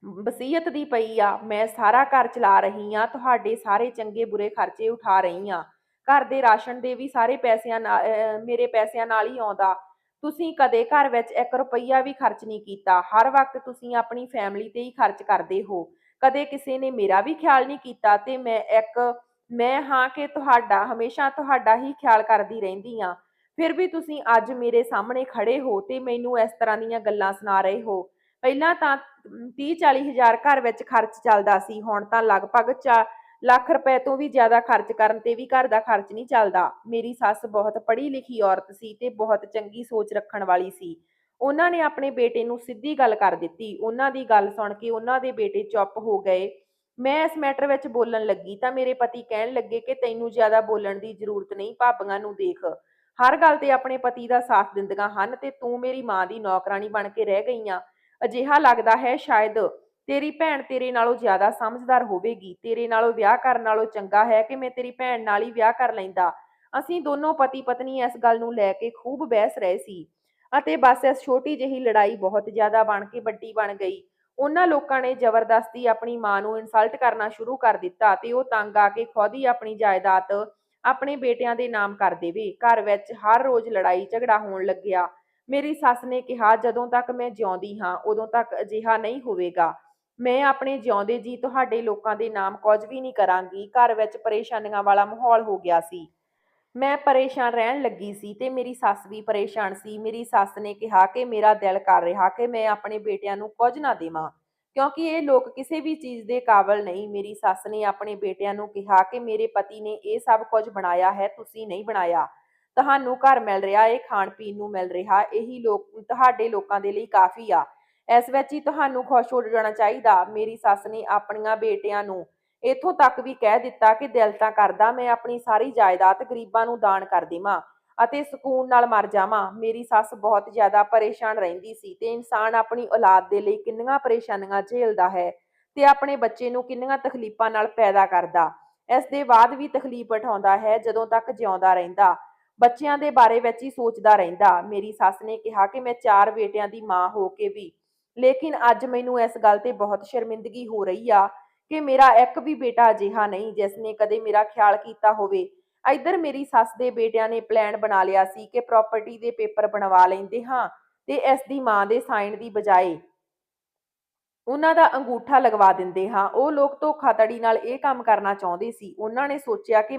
ਵਸੀਅਤ ਦੀ ਪਈ ਆ। ਮੈਂ ਸਾਰਾ ਘਰ ਚਲਾ ਰਹੀ ਹਾਂ, ਤੁਹਾਡੇ ਸਾਰੇ ਚੰਗੇ ਬੁਰੇ ਖਰਚੇ ਉਠਾ ਰਹੀ ਹਾਂ। ਘਰ ਦੇ ਰਾਸ਼ਨ ਦੇ ਵੀ ਸਾਰੇ ਪੈਸਿਆਂ ਨਾਲ ਮੇਰੇ ਪੈਸਿਆਂ ਨਾਲ ਹੀ ਆਉਂਦਾ। ਤੁਸੀਂ ਕਦੇ ਘਰ ਵਿੱਚ 1 ਰੁਪਈਆ ਵੀ ਖਰਚ ਨਹੀਂ ਕੀਤਾ। ਹਰ ਵਕਤ ਤੁਸੀਂ ਆਪਣੀ ਫੈਮਿਲੀ ਤੇ ਹੀ ਖਰਚ ਕਰਦੇ ਹੋ। ਕਦੇ ਕਿਸੇ ਨੇ ਮੇਰਾ ਵੀ ਖਿਆਲ ਨਹੀਂ ਕੀਤਾ ਤੇ ਮੈਂ ਹਾਂ ਕਿ ਤੁਹਾਡਾ ਹਮੇਸ਼ਾ ਤੁਹਾਡਾ ਹੀ ਖਿਆਲ ਕਰਦੀ ਰਹਿੰਦੀ ਹਾਂ। ਫਿਰ ਵੀ ਤੁਸੀਂ ਅੱਜ ਮੇਰੇ ਸਾਹਮਣੇ ਖੜੇ ਹੋ ਤੇ ਮੈਨੂੰ ਇਸ ਤਰ੍ਹਾਂ ਦੀਆਂ ਗੱਲਾਂ ਸੁਣਾ ਰਹੇ ਹੋ। ਪਹਿਲਾਂ ਤਾਂ 30-40 ਹਜ਼ਾਰ ਘਰ ਵਿੱਚ ਖਰਚ ਚੱਲਦਾ ਸੀ, ਹੁਣ ਤਾਂ ਲਗਭਗ ਲੱਖ ਰੁਪਏ ਤੋਂ ਵੀ ਜ਼ਿਆਦਾ ਖਰਚ ਕਰਨ ਤੇ ਵੀ ਘਰ ਦਾ ਖਰਚ ਨਹੀਂ ਚੱਲਦਾ। ਮੇਰੀ ਸੱਸ ਬਹੁਤ ਪੜ੍ਹੀ ਲਿਖੀ ਔਰਤ ਸੀ ਤੇ ਬਹੁਤ ਚੰਗੀ ਸੋਚ ਰੱਖਣ ਵਾਲੀ ਸੀ। ਉਹਨਾਂ ਨੇ ਆਪਣੇ ਬੇਟੇ ਨੂੰ ਸਿੱਧੀ ਗੱਲ ਕਰ ਦਿੱਤੀ। ਉਹਨਾਂ ਦੀ ਗੱਲ ਸੁਣ ਕੇ ਉਹਨਾਂ ਦੇ ਬੇਟੇ ਚੁੱਪ ਹੋ ਗਏ। ਮੈਂ ਇਸ ਮੈਟਰ ਵਿੱਚ ਬੋਲਣ ਲੱਗੀ ਤਾਂ ਮੇਰੇ ਪਤੀ ਕਹਿਣ ਲੱਗੇ ਕਿ ਤੈਨੂੰ ਜ਼ਿਆਦਾ ਬੋਲਣ ਦੀ ਜ਼ਰੂਰਤ ਨਹੀਂ, ਭਾਬੀਆਂ ਨੂੰ ਦੇਖ, ਹਰ ਗੱਲ ਤੇ ਆਪਣੇ ਪਤੀ ਦਾ ਸਾਥ ਦਿੰਦੀਆਂ ਹਨ ਤੇ ਤੂੰ ਮੇਰੀ ਮਾਂ ਦੀ ਨੌਕਰਾਣੀ ਬਣ ਕੇ ਰਹਿ ਗਈ ਆਂ। ਅਜਿਹਾ ਲੱਗਦਾ ਹੈ ਸ਼ਾਇਦ ਤੇਰੀ ਭੈਣ ਤੇਰੇ ਨਾਲੋਂ ਜ਼ਿਆਦਾ ਸਮਝਦਾਰ ਹੋਵੇਗੀ। ਤੇਰੇ ਨਾਲੋਂ ਵਿਆਹ ਕਰਨ ਨਾਲੋਂ ਚੰਗਾ ਹੈ ਕਿ ਮੈਂ ਤੇਰੀ ਭੈਣ ਨਾਲ ਹੀ ਵਿਆਹ ਕਰ ਲੈਂਦਾ। ਅਸੀਂ ਦੋਨੋਂ ਪਤੀ ਪਤਨੀ ਇਸ ਗੱਲ ਨੂੰ ਲੈ ਕੇ ਖੂਬ ਬਹਿਸ ਰਹੇ ਸੀ ਅਤੇ ਬਸ ਇਸ ਛੋਟੀ ਜਿਹੀ ਲੜਾਈ ਬਹੁਤ ਜ਼ਿਆਦਾ ਬਣ ਕੇ ਵੱਡੀ ਬਣ ਗਈ। ਉਹਨਾਂ ਲੋਕਾਂ ਨੇ ਜ਼ਬਰਦਸਤੀ ਆਪਣੀ ਮਾਂ ਨੂੰ ਇਨਸਲਟ ਕਰਨਾ ਸ਼ੁਰੂ ਕਰ ਦਿੱਤਾ ਤੇ ਉਹ ਤੰਗ ਆ ਕੇ ਖੁਦ ਹੀ ਆਪਣੀ ਜਾਇਦਾਦ ਆਪਣੇ ਬੇਟਿਆਂ ਦੇ ਨਾਮ ਕਰ ਦੇਵੇ। ਘਰ ਵਿੱਚ ਹਰ ਰੋਜ਼ ਲੜਾਈ ਝਗੜਾ ਹੋਣ ਲੱਗਿਆ। ਮੇਰੀ ਸੱਸ ਨੇ ਕਿਹਾ ਜਦੋਂ ਤੱਕ ਮੈਂ ਜਿਉਂਦੀ ਹਾਂ ਉਦੋਂ ਤੱਕ ਅਜਿਹਾ ਨਹੀਂ ਹੋਵੇਗਾ। ਮੈਂ ਆਪਣੇ ਜਿਉਂਦੇ ਜੀ ਤੁਹਾਡੇ ਲੋਕਾਂ ਦੇ ਨਾਮ ਕੁਝ ਵੀ ਨਹੀਂ ਕਰਾਂਗੀ। ਘਰ ਵਿੱਚ ਪਰੇਸ਼ਾਨੀਆਂ ਵਾਲਾ ਮਾਹੌਲ ਹੋ ਗਿਆ ਸੀ। ਮੈਂ ਪਰੇਸ਼ਾਨ ਰਹਿਣ ਲੱਗੀ ਸੀ ਤੇ ਮੇਰੀ ਸੱਸ ਵੀ ਪਰੇਸ਼ਾਨ ਸੀ। ਮੇਰੀ ਸੱਸ ਨੇ ਕਿਹਾ ਕਿ ਮੇਰਾ ਦਿਲ ਕਰ ਰਿਹਾ ਕਿ ਮੈਂ ਆਪਣੇ ਬੇਟਿਆਂ ਨੂੰ ਕੁਝ ਨਾ ਦੇਵਾਂ ਕਿਉਂਕਿ ਇਹ ਲੋਕ ਕਿਸੇ ਵੀ ਚੀਜ਼ ਦੇ ਕਾਬਲ ਨਹੀਂ। ਮੇਰੀ ਸੱਸ ਨੇ ਆਪਣੇ ਬੇਟਿਆਂ ਨੂੰ ਕਿਹਾ ਕਿ ਮੇਰੇ ਪਤੀ ਨੇ ਇਹ ਸਭ ਕੁਝ ਬਣਾਇਆ ਹੈ, ਤੁਸੀਂ ਨਹੀਂ ਬਣਾਇਆ। ਤੁਹਾਨੂੰ ਘਰ ਮਿਲ ਰਿਹਾ ਏ, ਖਾਣ ਪੀਣ ਨੂੰ ਮਿਲ ਰਿਹਾ, ਇਹੀ ਲੋਕ ਤੁਹਾਡੇ ਲੋਕਾਂ ਦੇ ਲਈ ਕਾਫੀ ਆ। ਇਸ ਵਿੱਚ ਹੀ ਤੁਹਾਨੂੰ ਖੁਸ਼ ਹੋ ਜਾਣਾ ਚਾਹੀਦਾ। ਮੇਰੀ ਸੱਸ ਨੇ ਆਪਣੀਆਂ ਬੇਟਿਆਂ ਨੂੰ ਇੱਥੋਂ ਤੱਕ ਵੀ ਕਹਿ ਦਿੱਤਾ ਕਿ ਦਿਲ ਤਾਂ ਕਰਦਾ ਮੈਂ ਆਪਣੀ ਸਾਰੀ ਜਾਇਦਾਦ ਗਰੀਬਾਂ ਨੂੰ ਦਾਨ ਕਰ ਦੇਵਾਂ ਅਤੇ ਸਕੂਨ ਨਾਲ ਮਰ ਜਾਵਾਂ। ਮੇਰੀ ਸੱਸ ਬਹੁਤ ਜ਼ਿਆਦਾ ਪਰੇਸ਼ਾਨ ਰਹਿੰਦੀ ਸੀ ਤੇ ਇਨਸਾਨ ਆਪਣੀ ਔਲਾਦ ਦੇ ਲਈ ਕਿੰਨੀਆਂ ਪਰੇਸ਼ਾਨੀਆਂ ਝੇਲਦਾ ਹੈ ਤੇ ਆਪਣੇ ਬੱਚੇ ਨੂੰ ਕਿੰਨੀਆਂ ਤਕਲੀਫਾਂ ਨਾਲ ਪੈਦਾ ਕਰਦਾ, ਇਸ ਦੇ ਬਾਅਦ ਵੀ ਤਕਲੀਫ ਉਠਾਉਂਦਾ ਹੈ ਜਦੋਂ ਤੱਕ ਜਿਉਂਦਾ ਰਹਿੰਦਾ। ਬੱਚਿਆਂ ਦੇ ਬਾਰੇ ਵਿੱਚ ਹੀ ਸੋਚਦਾ ਰਹਿੰਦਾ। ਮੇਰੀ ਸੱਸ ਨੇ ਕਿਹਾ ਕਿ ਮੈਂ 4 ਬੇਟਿਆਂ ਦੀ ਮਾਂ ਹੋ ਕੇ ਵੀ, ਲੇਕਿਨ ਅੱਜ ਮੈਨੂੰ ਇਸ ਗੱਲ ਤੇ ਬਹੁਤ ਸ਼ਰਮਿੰਦਗੀ ਹੋ ਰਹੀ ਆ ਕਿ ਮੇਰਾ ਇੱਕ ਵੀ ਬੇਟਾ ਅਜਿਹਾ ਨਹੀਂ ਜਿਸ ਨੇ ਕਦੇ ਮੇਰਾ ਖਿਆਲ ਕੀਤਾ ਹੋਵੇ। ਇੱਧਰ ਮੇਰੀ ਸੱਸ ਦੇ ਬੇਟਿਆਂ ਨੇ ਪਲਾਨ ਬਣਾ ਲਿਆ ਸੀ ਕਿ ਪ੍ਰਾਪਰਟੀ ਦੇ ਪੇਪਰ ਬਣਵਾ ਲੈਂਦੇ ਹਾਂ ਤੇ ਇਸ ਦੀ ਮਾਂ ਦੇ ਸਾਈਨ ਦੀ ਬਜਾਏ ਉਹਨਾਂ ਦਾ ਅੰਗੂਠਾ ਲਗਵਾ ਦਿੰਦੇ ਹਾਂ। ਉਹ ਲੋਕ ਧੋਖਾਧੜੀ ਨਾਲ ਇਹ ਕੰਮ ਕਰਨਾ ਚਾਹੁੰਦੇ ਸੀ। ਉਹਨਾਂ ਨੇ ਸੋਚਿਆ ਕਿ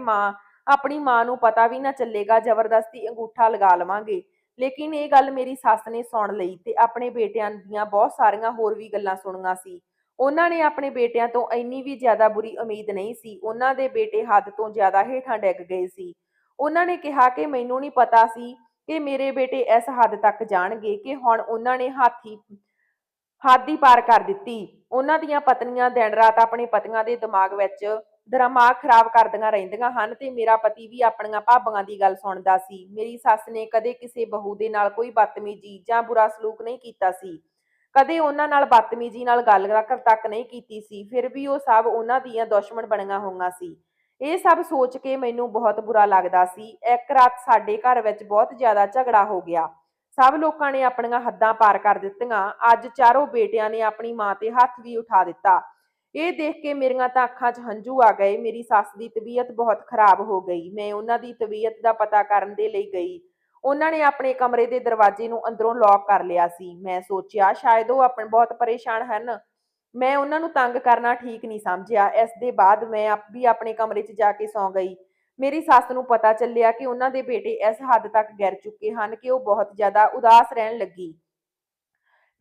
ਆਪਣੀ ਮਾਂ ਨੂੰ ਪਤਾ ਵੀ ਨਾ ਚੱਲੇਗਾ, ਜ਼ਬਰਦਸਤੀ ਅੰਗੂਠਾ ਲਗਾ ਲਵਾਂਗੇ। ਲੇਕਿਨ ਇਹ ਗੱਲ ਮੇਰੀ ਸੱਸ ਨੇ ਸੁਣ ਲਈ ਤੇ ਆਪਣੇ ਬੇਟਿਆਂ ਦੀਆਂ ਬਹੁਤ ਸਾਰੀਆਂ ਹੋਰ ਵੀ ਗੱਲਾਂ ਸੁਣੀਆਂ ਸੀ। ਉਹਨਾਂ ਨੇ ਆਪਣੇ ਬੇਟਿਆਂ ਤੋਂ ਇੰਨੀ ਵੀ ਜ਼ਿਆਦਾ ਬੁਰੀ ਉਮੀਦ ਨਹੀਂ ਸੀ। ਉਹਨਾਂ ਦੇ ਬੇਟੇ ਹੱਦ ਤੋਂ ਜ਼ਿਆਦਾ ਹੇਠਾਂ ਡਿੱਗ ਗਏ ਸੀ। ਉਹਨਾਂ ਨੇ ਕਿਹਾ ਕਿ ਮੈਨੂੰ ਨਹੀਂ ਪਤਾ ਸੀ ਕਿ ਮੇਰੇ ਬੇਟੇ ਇਸ ਹੱਦ ਤੱਕ ਜਾਣਗੇ ਕਿ ਹੁਣ ਉਹਨਾਂ ਨੇ ਹੱਦ ਹੀ ਪਾਰ ਕਰ ਦਿੱਤੀ। ਉਹਨਾਂ ਦੀਆਂ ਪਤਨੀਆਂ ਦਿਨ ਰਾਤ ਆਪਣੇ ਪਤੀਆਂ ਦੇ ਦਿਮਾਗ ਖਰਾਬ ਕਰਦੀਆਂ ਰਹਿੰਦੀਆਂ ਹਨ ਤੇ ਮੇਰਾ ਪਤੀ ਵੀ ਆਪਣੀਆਂ ਭਾਬੀਆਂ ਦੀ ਗੱਲ ਸੁਣਦਾ ਸੀ। ਮੇਰੀ ਸੱਸ ਨੇ ਕਦੇ ਕਿਸੇ ਬਹੂ ਦੇ ਨਾਲ ਕੋਈ ਬਦਤਮੀਜੀ ਜਾਂ ਬੁਰਾ ਸਲੂਕ ਨਹੀਂ ਕੀਤਾ ਸੀ। ਕਦੇ ਉਹਨਾਂ ਨਾਲ ਬਦਤਮੀਜੀ ਨਾਲ ਗੱਲ ਤੱਕ ਨਹੀਂ ਕੀਤੀ ਸੀ। ਫਿਰ ਵੀ ਉਹ ਸਭ ਉਹਨਾਂ ਦੀਆਂ ਦੁਸ਼ਮਣ ਬਣੀਆਂ ਹੋਈਆਂ ਸੀ। ਇਹ ਸਭ ਸੋਚ ਕੇ ਮੈਨੂੰ ਬਹੁਤ ਬੁਰਾ ਲੱਗਦਾ ਸੀ। ਇੱਕ ਰਾਤ ਸਾਡੇ ਘਰ ਵਿੱਚ ਬਹੁਤ ਜ਼ਿਆਦਾ ਝਗੜਾ ਹੋ ਗਿਆ। ਸਭ ਲੋਕਾਂ ਨੇ ਆਪਣੀਆਂ ਹੱਦਾਂ ਪਾਰ ਕਰ ਦਿੱਤੀਆਂ। ਅੱਜ ਚਾਰੋਂ ਬੇਟਿਆਂ ਨੇ ਆਪਣੀ ਮਾਂ ਤੇ ਹੱਥ ਵੀ ਉਠਾ ਦਿੱਤਾ। ਇਹ ਦੇਖ ਕੇ ਮੇਰੀਆਂ ਤਾਂ ਅੱਖਾਂ 'ਚ ਹੰਝੂ ਆ ਗਏ। ਮੇਰੀ ਸੱਸ ਦੀ ਤਬੀਅਤ ਬਹੁਤ ਖਰਾਬ ਹੋ ਗਈ। ਮੈਂ ਉਹਨਾਂ ਦੀ ਤਬੀਅਤ ਦਾ ਪਤਾ ਕਰਨ ਦੇ ਲਈ ਗਈ। ਉਹਨਾਂ ਨੇ ਆਪਣੇ ਕਮਰੇ ਦੇ ਦਰਵਾਜ਼ੇ ਨੂੰ ਅੰਦਰੋਂ ਲੌਕ ਕਰ ਲਿਆ ਸੀ। ਮੈਂ ਸੋਚਿਆ ਸ਼ਾਇਦ ਉਹ ਬਹੁਤ ਪਰੇਸ਼ਾਨ ਹਨ। ਮੈਂ ਉਹਨਾਂ ਨੂੰ ਤੰਗ ਕਰਨਾ ਠੀਕ ਨਹੀਂ ਸਮਝਿਆ। ਇਸ ਦੇ ਬਾਅਦ ਮੈਂ ਵੀ ਆਪਣੇ ਕਮਰੇ 'ਚ ਜਾ ਕੇ ਸੌਂ ਗਈ। ਮੇਰੀ ਸੱਸ ਨੂੰ ਪਤਾ ਚੱਲਿਆ ਕਿ ਉਹਨਾਂ ਦੇ ਬੇਟੇ ਇਸ ਹੱਦ ਤੱਕ ਗਿਰ ਚੁੱਕੇ ਹਨ ਕਿ ਉਹ ਬਹੁਤ ਜ਼ਿਆਦਾ ਉਦਾਸ ਰਹਿਣ ਲੱਗੀ।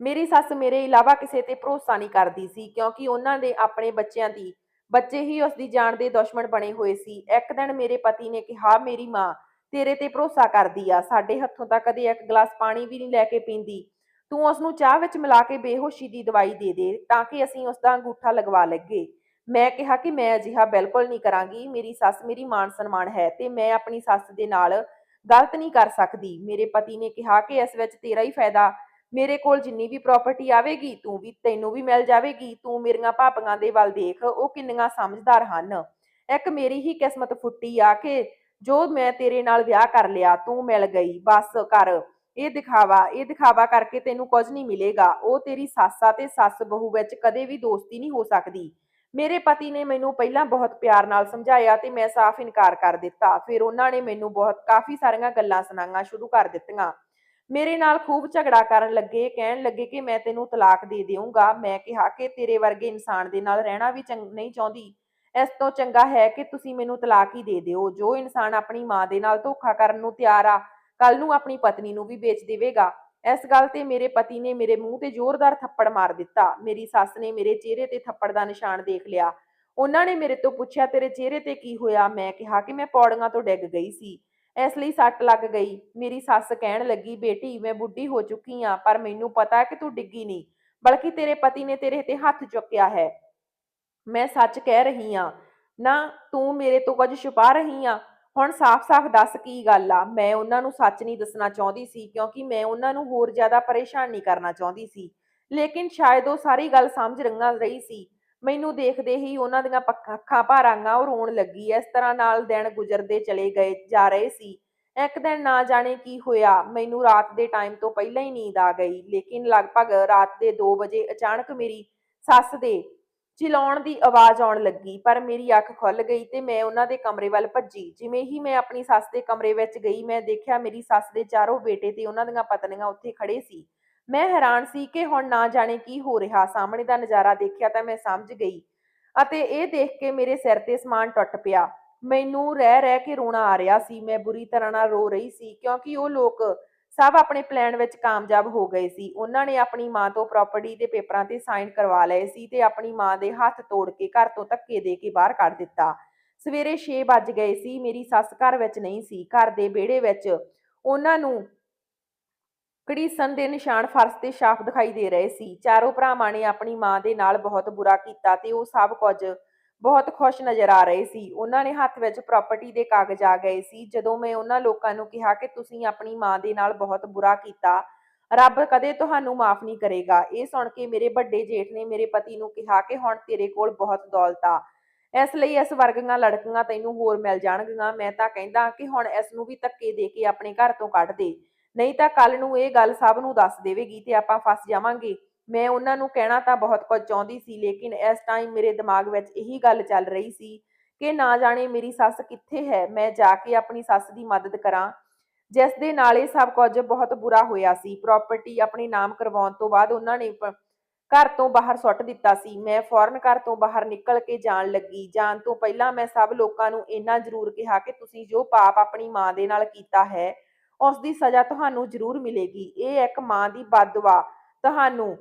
ਮੇਰੀ ਸੱਸ ਮੇਰੇ ਇਲਾਵਾ ਕਿਸੇ ਤੇ ਭਰੋਸਾ ਨਹੀਂ ਕਰਦੀ ਸੀ, ਕਿਉਂਕਿ ਉਹਨਾਂ ਦੇ ਆਪਣੇ ਬੱਚਿਆਂ ਦੀ ਬੱਚੇ ਹੀ ਉਸ ਦੀ ਜਾਨ ਦੇ ਦੁਸ਼ਮਣ ਬਣੇ ਹੋਏ ਸੀ। ਇੱਕ ਦਿਨ ਮੇਰੇ ਪਤੀ ਨੇ ਕਿਹਾ, ਮੇਰੀ ਮਾਂ ਤੇਰੇ ਤੇ ਭਰੋਸਾ ਕਰਦੀ ਆ, ਸਾਡੇ ਹੱਥੋਂ ਤਾਂ ਕਦੇ ਇੱਕ ਗਲਾਸ ਪਾਣੀ ਵੀ ਨਹੀਂ ਲੈ ਕੇ ਪੀਂਦੀ। ਤੂੰ ਉਸ ਨੂੰ ਚਾਹ ਵਿੱਚ ਮਿਲਾ ਕੇ ਬੇਹੋਸ਼ੀ ਦੀ ਦਵਾਈ ਦੇ ਦੇ ਤਾਂ ਕਿ ਅਸੀਂ ਉਸ ਦਾ ਅੰਗੂਠਾ ਲਗਵਾ ਲਈਏ। ਮੈਂ ਕਿਹਾ ਕਿ ਮੈਂ ਅਜਿਹਾ ਬਿਲਕੁਲ ਨਹੀਂ ਕਰਾਂਗੀ। ਮੇਰੀ ਸੱਸ ਮੇਰੀ ਮਾਨ ਸਨਮਾਨ ਹੈ ਤੇ ਮੈਂ ਆਪਣੀ ਸੱਸ ਦੇ ਨਾਲ ਗਲਤ ਨਹੀਂ ਕਰ ਸਕਦੀ। ਮੇਰੇ ਪਤੀ ਨੇ ਕਿਹਾ ਕਿ ਇਸ ਵਿੱਚ ਤੇਰਾ ਹੀ ਫਾਇਦਾ, ਮੇਰੇ ਕੋਲ ਜਿੰਨੀ ਵੀ ਪ੍ਰਾਪਰਟੀ ਆਵੇਗੀ ਤੈਨੂੰ ਵੀ ਮਿਲ ਜਾਵੇਗੀ। ਤੂੰ ਮੇਰੀਆਂ ਭਾਬੀਆਂ ਦੇ ਵੱਲ ਦੇਖ, ਉਹ ਕਿੰਨੀਆਂ ਸਮਝਦਾਰ ਹਨ। ਇੱਕ ਮੇਰੀ ਹੀ ਕਿਸਮਤ ਫੁੱਟੀ ਆ ਕਿ ਜੋ ਮੈਂ ਤੇਰੇ ਨਾਲ ਵਿਆਹ ਕਰ ਲਿਆ, ਤੂੰ ਮਿਲ ਗਈ। ਬਸ ਕਰ, ਇਹ ਦਿਖਾਵਾ ਕਰਕੇ ਤੈਨੂੰ ਕੁਝ ਨਹੀਂ ਮਿਲੇਗਾ। ਉਹ ਤੇਰੀ ਸੱਸ ਆ ਤੇ ਸੱਸ ਬਹੂ ਵਿੱਚ ਕਦੇ ਵੀ ਦੋਸਤੀ ਨਹੀਂ ਹੋ ਸਕਦੀ। ਮੇਰੇ ਪਤੀ ਨੇ ਮੈਨੂੰ ਪਹਿਲਾਂ ਬਹੁਤ ਪਿਆਰ ਨਾਲ ਸਮਝਾਇਆ ਤੇ ਮੈਂ ਸਾਫ਼ ਇਨਕਾਰ ਕਰ ਦਿੱਤਾ। ਫਿਰ ਉਹਨਾਂ ਨੇ ਮੈਨੂੰ ਕਾਫੀ ਸਾਰੀਆਂ ਗੱਲਾਂ ਸੁਣਾਉਣੀਆਂ ਸ਼ੁਰੂ ਕਰ ਦਿੱਤੀਆਂ। ਮੇਰੇ ਨਾਲ ਖੂਬ ਝਗੜਾ ਕਰਨ ਲੱਗੇ, ਕਹਿਣ ਲੱਗੇ ਕਿ ਮੈਂ ਤੈਨੂੰ ਤਲਾਕ ਦੇ ਦੇਵਾਂਗਾ। ਮੈਂ ਕਿਹਾ ਕਿ ਤੇਰੇ ਵਰਗੇ ਇਨਸਾਨ ਦੇ ਨਾਲ ਰਹਿਣਾ ਵੀ ਨਹੀਂ ਚਾਹੁੰਦੀ। ਇਸ ਤੋਂ ਚੰਗਾ ਹੈ ਕਿ ਤੁਸੀਂ ਮੈਨੂੰ ਤਲਾਕ ਹੀ ਦੇ ਦਿਓ। ਜੋ ਇਨਸਾਨ ਆਪਣੀ ਮਾਂ ਦੇ ਨਾਲ ਧੋਖਾ ਕਰਨ ਨੂੰ ਤਿਆਰ ਆ, ਕੱਲ ਨੂੰ ਆਪਣੀ ਪਤਨੀ ਨੂੰ ਵੀ ਵੇਚ ਦੇਵੇਗਾ। ਇਸ ਗੱਲ ਤੇ ਮੇਰੇ ਪਤੀ ਨੇ ਮੇਰੇ ਮੂੰਹ ਤੇ ਜ਼ੋਰਦਾਰ ਥੱਪੜ ਮਾਰ ਦਿੱਤਾ। ਮੇਰੀ ਸੱਸ ਨੇ ਮੇਰੇ ਚਿਹਰੇ ਤੇ ਥੱਪੜ ਦਾ ਨਿਸ਼ਾਨ ਦੇਖ ਲਿਆ। ਉਹਨਾਂ ਨੇ ਮੇਰੇ ਤੋਂ ਪੁੱਛਿਆ, ਤੇਰੇ ਚਿਹਰੇ ਤੇ ਕੀ ਹੋਇਆ? ਮੈਂ ਕਿਹਾ ਕਿ ਮੈਂ ਪੌੜੀਆਂ ਤੋਂ ਡਿੱਗ ਗਈ ਸੀ, ਇਸ ਲਈ ਸੱਟ ਲੱਗ ਗਈ। ਮੇਰੀ ਸੱਸ ਕਹਿਣ ਲੱਗੀ, ਬੇਟੀ ਮੈਂ ਬੁੱਢੀ ਹੋ ਚੁੱਕੀ ਆਂ, ਪਰ ਮੈਨੂੰ ਪਤਾ ਹੈ ਕਿ ਤੂੰ ਡਿੱਗੀ ਨਹੀਂ, ਬਲਕਿ ਤੇਰੇ ਪਤੀ ਨੇ ਤੇਰੇ ਤੇ ਹੱਥ ਚੁੱਕਿਆ ਹੈ। ਮੈਂ ਸੱਚ ਕਹਿ ਰਹੀ ਆਂ ਨਾ, ਤੂੰ ਮੇਰੇ ਤੋਂ ਕੁਝ ਛੁਪਾ ਰਹੀ ਆਂ? ਹੁਣ ਸਾਫ਼-ਸਾਫ਼ ਦੱਸ ਕੀ ਗੱਲ ਆ। ਮੈਂ ਉਹਨਾਂ ਨੂੰ ਸੱਚ ਨਹੀਂ ਦੱਸਣਾ ਚਾਹੁੰਦੀ ਸੀ, ਕਿਉਂਕਿ ਮੈਂ ਉਹਨਾਂ ਨੂੰ ਹੋਰ ਜ਼ਿਆਦਾ ਪਰੇਸ਼ਾਨ ਨਹੀਂ ਕਰਨਾ ਚਾਹੁੰਦੀ ਸੀ। ਲੇਕਿਨ ਸ਼ਾਇਦ ਉਹ ਸਾਰੀ ਗੱਲ ਸਮਝ ਰਹੀ ਸੀ। ਮੈਨੂੰ ਦੇਖਦੇ ਹੀ ਉਹਨਾਂ ਦੀਆਂ ਅੱਖਾਂ ਭਰ ਆਈਆਂ, ਉਹ ਰੋਣ ਲੱਗੀ। ਇਸ ਤਰ੍ਹਾਂ ਨਾਲ ਦਿਨ ਗੁਜ਼ਰਦੇ ਚਲੇ ਜਾ ਰਹੇ ਸੀ। ਇੱਕ ਦਿਨ ਨਾ ਜਾਣੇ ਕੀ ਹੋਇਆ, ਮੈਨੂੰ ਰਾਤ ਦੇ ਟਾਈਮ ਤੋਂ ਪਹਿਲਾਂ ਹੀ ਨੀਂਦ ਆ ਗਈ। ਲੇਕਿਨ ਲਗਭਗ ਰਾਤ ਦੇ 2 ਵਜੇ ਅਚਾਨਕ ਮੇਰੀ ਸੱਸ ਦੇ ਚਿਲਾਉਣ ਦੀ ਆਵਾਜ਼ ਆਉਣ ਲੱਗੀ, ਪਰ ਮੇਰੀ ਅੱਖ ਖੁੱਲ ਗਈ ਤੇ ਮੈਂ ਉਹਨਾਂ ਦੇ ਕਮਰੇ ਵੱਲ ਭੱਜੀ। ਜਿਵੇਂ ਹੀ ਮੈਂ ਆਪਣੀ ਸੱਸ ਦੇ ਕਮਰੇ ਵਿੱਚ ਗਈ, ਮੈਂ ਦੇਖਿਆ ਮੇਰੀ ਸੱਸ ਦੇ ਚਾਰੋਂ ਬੇਟੇ ਤੇ ਉਹਨਾਂ ਦੀਆਂ ਪਤਨੀਆਂ ਉੱਥੇ ਖੜੇ ਸੀ। ਮੈਂ ਹੈਰਾਨ ਸੀ ਕਿ ਹੁਣ ਨਾ ਜਾਣੇ ਕੀ ਹੋ ਰਿਹਾ। ਸਾਹਮਣੇ ਦਾ ਨਜ਼ਾਰਾ ਦੇਖਿਆ ਤਾਂ ਮੈਂ ਸਮਝ ਗਈ ਅਤੇ ਇਹ ਦੇਖ ਕੇ ਮੇਰੇ ਸਿਰ ਤੇ ਸਮਾਨ ਟੁੱਟ ਪਿਆ। ਮੈਨੂੰ ਰਹਿ ਕੇ ਰੋਣਾ ਆ ਰਿਹਾ ਸੀ। ਮੈਂ ਬੁਰੀ ਤਰ੍ਹਾਂ ਨਾਲ ਰੋ ਰਹੀ ਸੀ, ਕਿਉਂਕਿ ਉਹ ਲੋਕ ਸਭ ਆਪਣੇ ਪਲਾਨ ਵਿੱਚ ਕਾਮਯਾਬ ਹੋ ਗਏ ਸੀ। ਉਹਨਾਂ ਨੇ ਆਪਣੀ ਮਾਂ ਤੋਂ ਪ੍ਰਾਪਰਟੀ ਦੇ ਪੇਪਰਾਂ ਤੇ ਸਾਈਨ ਕਰਵਾ ਲਏ ਸੀ ਤੇ ਆਪਣੀ ਮਾਂ ਦੇ ਹੱਥ ਤੋੜ ਕੇ ਘਰ ਤੋਂ ਧੱਕੇ ਦੇ ਕੇ ਬਾਹਰ ਕੱਢ ਦਿੱਤਾ। ਸਵੇਰੇ 6 ਵੱਜ ਗਏ ਸੀ। ਮੇਰੀ ਸੱਸ ਘਰ ਵਿੱਚ ਨਹੀਂ ਸੀ। ਘਰ ਦੇ ਵਿਹੜੇ ਵਿੱਚ ਉਹਨਾਂ ਨੂੰ ਘੜੀਸਣ ਦੇ ਨਿਸ਼ਾਨ ਫਰਸ਼ ਤੇ ਸਾਫ਼ ਦਿਖਾਈ ਦੇ ਰਹੇ ਸੀ। ਚਾਰੋਂ ਭਰਾਵਾਂ ਨੇ ਆਪਣੀ ਮਾਂ ਦੇ ਨਾਲ ਬਹੁਤ ਬੁਰਾ ਕੀਤਾ ਤੇ ਉਹ ਸਭ ਕੁਝ ਬਹੁਤ ਖੁਸ਼ ਨਜ਼ਰ ਆ ਰਹੇ ਸੀ। ਉਹਨਾਂ ਨੇ ਹੱਥ ਵਿੱਚ ਪ੍ਰਾਪਰਟੀ ਦੇ ਕਾਗਜ਼ ਆ ਗਏ ਸੀ। ਜਦੋਂ ਮੈਂ ਉਹਨਾਂ ਲੋਕਾਂ ਨੂੰ ਕਿਹਾ ਕਿ ਤੁਸੀਂ ਆਪਣੀ ਮਾਂ ਦੇ ਨਾਲ ਬਹੁਤ ਬੁਰਾ ਕੀਤਾ, ਰੱਬ ਕਦੇ ਤੁਹਾਨੂੰ ਮਾਫ਼ ਨਹੀਂ ਕਰੇਗਾ। ਇਹ ਸੁਣ ਕੇ ਮੇਰੇ ਵੱਡੇ ਜੇਠ ਨੇ ਮੇਰੇ ਪਤੀ ਨੂੰ ਕਿਹਾ ਕਿ ਹੁਣ ਤੇਰੇ ਕੋਲ ਬਹੁਤ ਦੌਲਤ ਆ, ਇਸ ਲਈ ਇਸ ਵਰਗੀਆਂ ਲੜਕੀਆਂ ਤੈਨੂੰ ਹੋਰ ਮਿਲ ਜਾਣਗੀਆਂ। ਮੈਂ ਤਾਂ ਕਹਿੰਦਾ ਕਿ ਹੁਣ ਇਸ ਨੂੰ ਵੀ ਧੱਕੇ ਦੇ ਕੇ ਆਪਣੇ ਘਰ ਤੋਂ ਕੱਢ ਦੇ, ਨਹੀਂ ਤਾਂ ਕੱਲ ਨੂੰ ਇਹ ਗੱਲ ਸਭ ਨੂੰ ਦੱਸ ਦੇਵੇਗੀ ਤੇ ਆਪਾਂ ਫਸ ਜਾਵਾਂਗੇ। ਮੈਂ ਉਹਨਾਂ ਨੂੰ ਕਹਿਣਾ ਤਾਂ ਬਹੁਤ ਕੁਝ ਚਾਹੁੰਦੀ ਸੀ, ਲੇਕਿਨ ਇਸ ਟਾਈਮ ਮੇਰੇ ਦਿਮਾਗ ਵਿੱਚ ਇਹੀ ਗੱਲ ਚੱਲ ਰਹੀ ਸੀ ਕਿ ਨਾ ਜਾਣੇ ਮੇਰੀ ਸੱਸ ਕਿੱਥੇ ਹੈ। ਮੈਂ ਜਾ ਕੇ ਆਪਣੀ ਸੱਸ ਦੀ ਮਦਦ ਕਰਾਂ, ਜਿਸ ਦੇ ਨਾਲ ਇਹ ਸਭ ਕੁਝ ਬਹੁਤ ਬੁਰਾ ਹੋਇਆ ਸੀ। ਪ੍ਰਾਪਰਟੀ ਆਪਣੇ ਨਾਮ ਕਰਵਾਉਣ ਤੋਂ ਬਾਅਦ ਉਹਨਾਂ ਨੇ ਘਰ ਤੋਂ ਬਾਹਰ ਸੁੱਟ ਦਿੱਤਾ ਸੀ। ਮੈਂ ਫੌਰਨ ਘਰ ਤੋਂ ਬਾਹਰ ਨਿਕਲ ਕੇ ਜਾਣ ਲੱਗੀ। ਜਾਣ ਤੋਂ ਪਹਿਲਾਂ ਮੈਂ ਸਭ ਲੋਕਾਂ ਨੂੰ ਇੰਨਾ ਜ਼ਰੂਰ ਕਿਹਾ ਕਿ ਤੁਸੀਂ ਜੋ ਪਾਪ ਆਪਣੀ ਮਾਂ ਦੇ ਨਾਲ ਕੀਤਾ ਹੈ, ਉਸ ਦੀ ਸਜ਼ਾ ਤੁਹਾਨੂੰ ਜ਼ਰੂਰ ਮਿਲੇਗੀ। ਇਹ ਇੱਕ ਮਾਂ ਦੀ ਬਦਦੁਆ ਤੁਹਾਨੂੰ